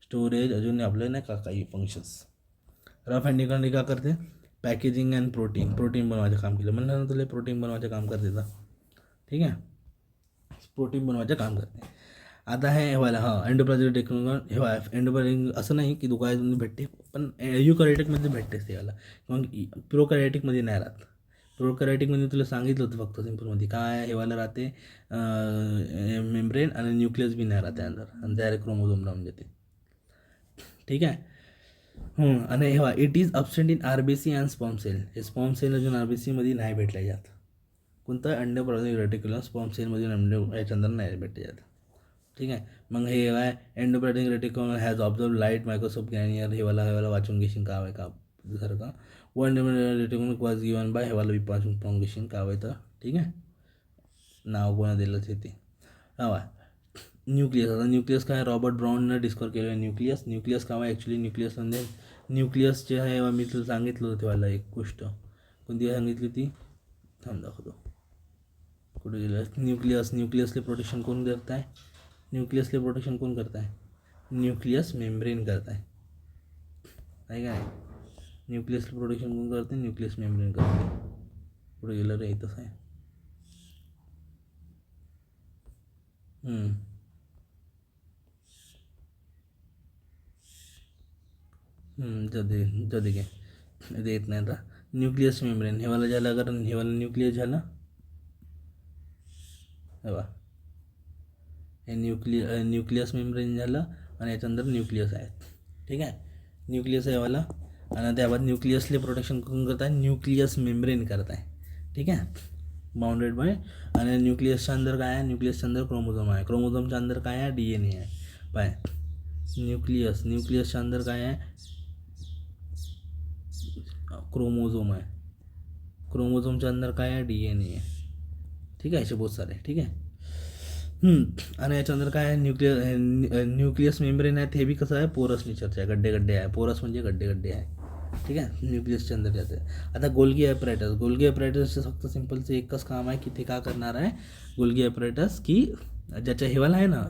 स्टोरेज अजून आपले नाही का काही फंक्शन्स. रफ हँडीकडे का करते, पॅकेजिंग अँड प्रोटीन बनवायचं काम केलं. म्हणलं ना तुला प्रोटीन बनवायचं काम करते तर, ठीक आहे, प्रोटीन बनवायचं काम करते. आता हे व्हायला एंडोप्लाझमिक टेक्नॉलॉजी एंडोप्लाझमिक असं नाही की दुकानातून भेटते, पण युकॅरियोटिकमध्ये भेटतेच ते याला, मग प्रोकॅरियोटिकमध्ये नाही राहत. प्रोकॅरियोटिकमध्ये तुला सांगितलं होतं फक्त सिम्पलमध्ये काय हेवाला राहते, मेम्ब्रेन आणि न्यूक्लियस बी नाही राहते अंदर, आणि डायरेक्ट क्रोमोझोम लावून देते, ठीक आहे. आणि हेवा it is absent in RBC and sperm cell. हे स्पर्म सेल अजून RBCमध्ये नाही भेटले जात. कोणतं एंडोप्लाझमिक रेटिक्युलम स्पर्म सेलमधून याच्यानंतर नाही भेटले जात, ठीक आहे. मग हे काय endoplasmic reticulum has observe light microscope Garnier, हेवाला वाचून घेशील का आहे का सारखं. One reticulum was given by हेवाला बी पाहून घेशील का आहे तर, ठीक आहे. नाव कोणा दिलं ते हवा. न्यूक्लियस, आता न्यूक्लियस काय रॉबर्ट ब्राऊननं डिस्कवर केलं आहे. न्यूक्लियस काय आहे ॲक्च्युली. न्यूक्लियस म्हणजे न्यूक्लियस जे आहे मी तुला सांगितलं होतं तेव्हा एक गोष्ट, कोणती सांगितली ती थांब दाखवतो कुठे गेलं. न्यूक्लियसले प्रोटेक्शन कोण करत आहे, न्यूक्लियस मेम्ब्रेन करत आहे काय. न्यूक्लियसले प्रोटेक्शन कोण करते, न्यूक्लियस मेम्ब्रेन करते. कुठे गेलं रे, इथंच आहे. जदे घे इथे येत नाही आता. न्यूक्लियस मेम्ब्रेन हेवाला झालं, कारण हेवाला न्यूक्लियस झालं हेवा, हे न्यूक्लियस मेम्ब्रेन झालं आणि याच्यानंतर न्यूक्लियस आहे, ठीक आहे. न्यूक्लियस आहे हेवाला, आणि त्याबाद न्यूक्लियसले प्रोटेक्शन कोण करत आहे, न्यूक्लियस मेम्ब्रेन करत आहे, ठीक आहे. बाउंडेड बाय, आणि न्यूक्लियसच्या अंदर काय आहे, न्यूक्लियसच्या अंदर क्रोमोझोम आहे. क्रोमोझोमच्या अंदर काय आहे, DNA आहे. पाय न्यूक्लियसच्या अंदर काय आहे, क्रोमोझोम आहे. क्रोमोझोमच्या अंदर काय आहे, DNA आहे, ठीक आहे. असे बहुत सारे, ठीक आहे. आणि याच्यानंतर काय आहे, न्यूक्लियस मेम्ब्रेन आहे ते बी कसं आहे, पोरस नेचरचं आहे, गड्डे आहे. पोरस म्हणजे गड्डे आहे, ठीक आहे. न्यूक्लियसच्या अंदर जाते. आता गोल्गी ॲपरेटसचं फक्त सिम्पलचं एकच काम आहे की ते का करणार आहे, गोल्गी ॲपरेटस की ज्याच्या हेवाला आहे ना,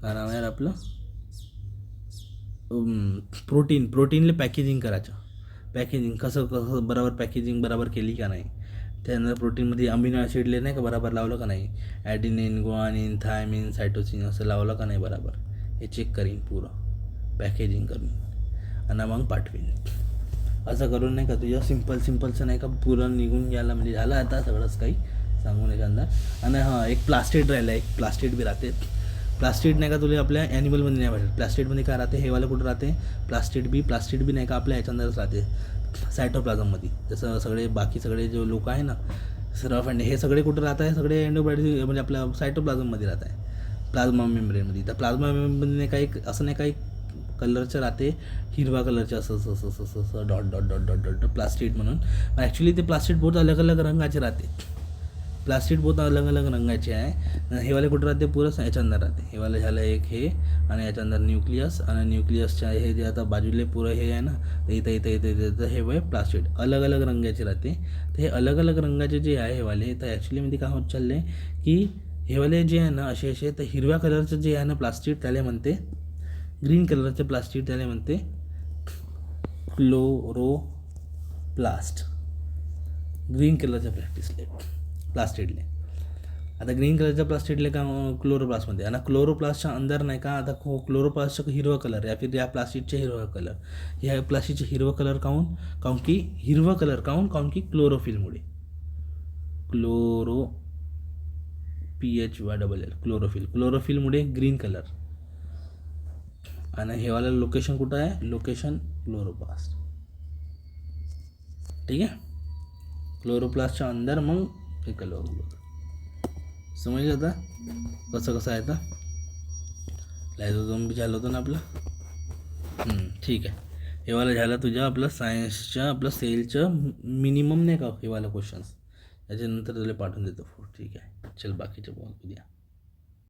काय नाव आहे आपलं, प्रोटीनले पॅकेजिंग करायचं. कसं बरोबर पॅकेजिंग बरोबर केली का नाही, त्यानंतर प्रोटीनमध्ये अमिनो ॲसिडले नाही का बरोबर लावलं का नाही, ॲडिनिन, ग्वानिन, थायमिन, सायटोसिन असं लावलं का नाही बरोबर, हे चेक करीन पुरं पॅकेजिंग करून, आणि मग पाठवीन. असं करून नाही का तुझ्या सिम्पलचं नाही का पुरं निघून गेला म्हणजे झालं आता सगळंच काही सांगून एखादा. आणि एक प्लास्टिड राहिलं, एक प्लास्टिड बी राहते. प्लास्टिड नाही का तुला आपल्या ॲनिमलमध्ये नाही भेटत. प्लास्टिडमध्ये काय राहते, हेवाला कुठं राहते, प्लास्टिड बी नाही का आपल्या याच्यानंतरच राहते, सायटोप्लाझममध्ये. जसं बाकी सगळे जे लोक आहे ना, रफ अँड हे सगळे कुठं राहत आहे, सगळे एंडोप्लाझमिक म्हणजे आपल्या सायटोप्लाझममध्ये राहत आहे, प्लाझ्मा मेम्ब्रेनमध्ये. तर प्लाझ्मा मेम्ब्रेनमध्ये काही असं नाही, काही कलरचं राहते, हिरवा कलरचे असं डॉट प्लास्टिड म्हणून. ॲक्च्युली ते प्लास्टिड बहुत अलग अलग रंगाचे राहते. बहुत अलग अलग रंगाचे आहे. हेवाले कुठं राहते, पुरं याच्यानंतर राहते. हेवाले झालं एक हे, आणि याच्यानंतर न्यूक्लियस, आणि न्यूक्लियसच्या हे जे आता बाजूले पुरं हे आहे ना, तर इथं हे वय प्लास्टिड अलग अलग रंगाचे राहते. तर हे अलग अलग रंगाचे जे आहे हेवाले, तर ॲक्च्युलीमध्ये काय होत चाललं आहे की हेवाले जे आहे ना असे तर हिरव्या कलरचं जे आहे ना प्लास्टिड त्याला म्हणते, ग्रीन कलरचे प्लास्टिड त्याला म्हणते क्लोरोप्लास्ट. ग्रीन कलरच्या प्लास्टिडले आता ग्रीन कलरच्या प्लास्टिडले का क्लोरोप्लास्टमध्ये, आणि क्लोरोप्लास्टच्या अंदर नाही का आता क्लोरोप्लास्टचा हिरवा कलर या फिर या प्लास्टिकचे हिरवा कलर, ह्या प्लास्टिकचे हिरवा कलर काऊन की हिरवा कलर काऊन की क्लोरोफिलमुळे, क्लोरोफिलमुळे ग्रीन कलर. आणि हेवाला लोकेशन कुठं आहे, लोकेशन क्लोरोप्लास्ट, ठीक आहे. क्लोरोप्लास्टच्या अंदर मग हे कलर समजलं. आता कसं आहे, आता लायझोझोम बी झालं होतं ना आपलं, ठीक आहे. हेवाला झालं तुझ्या आपलं सायन्सच्या आपलं सेलचं मिनिमम नाही का हेवाला क्वेश्चन्स, त्याच्यानंतर तुला पाठवून देतो, ठीक आहे. चल बाकीचं बघ उद्या.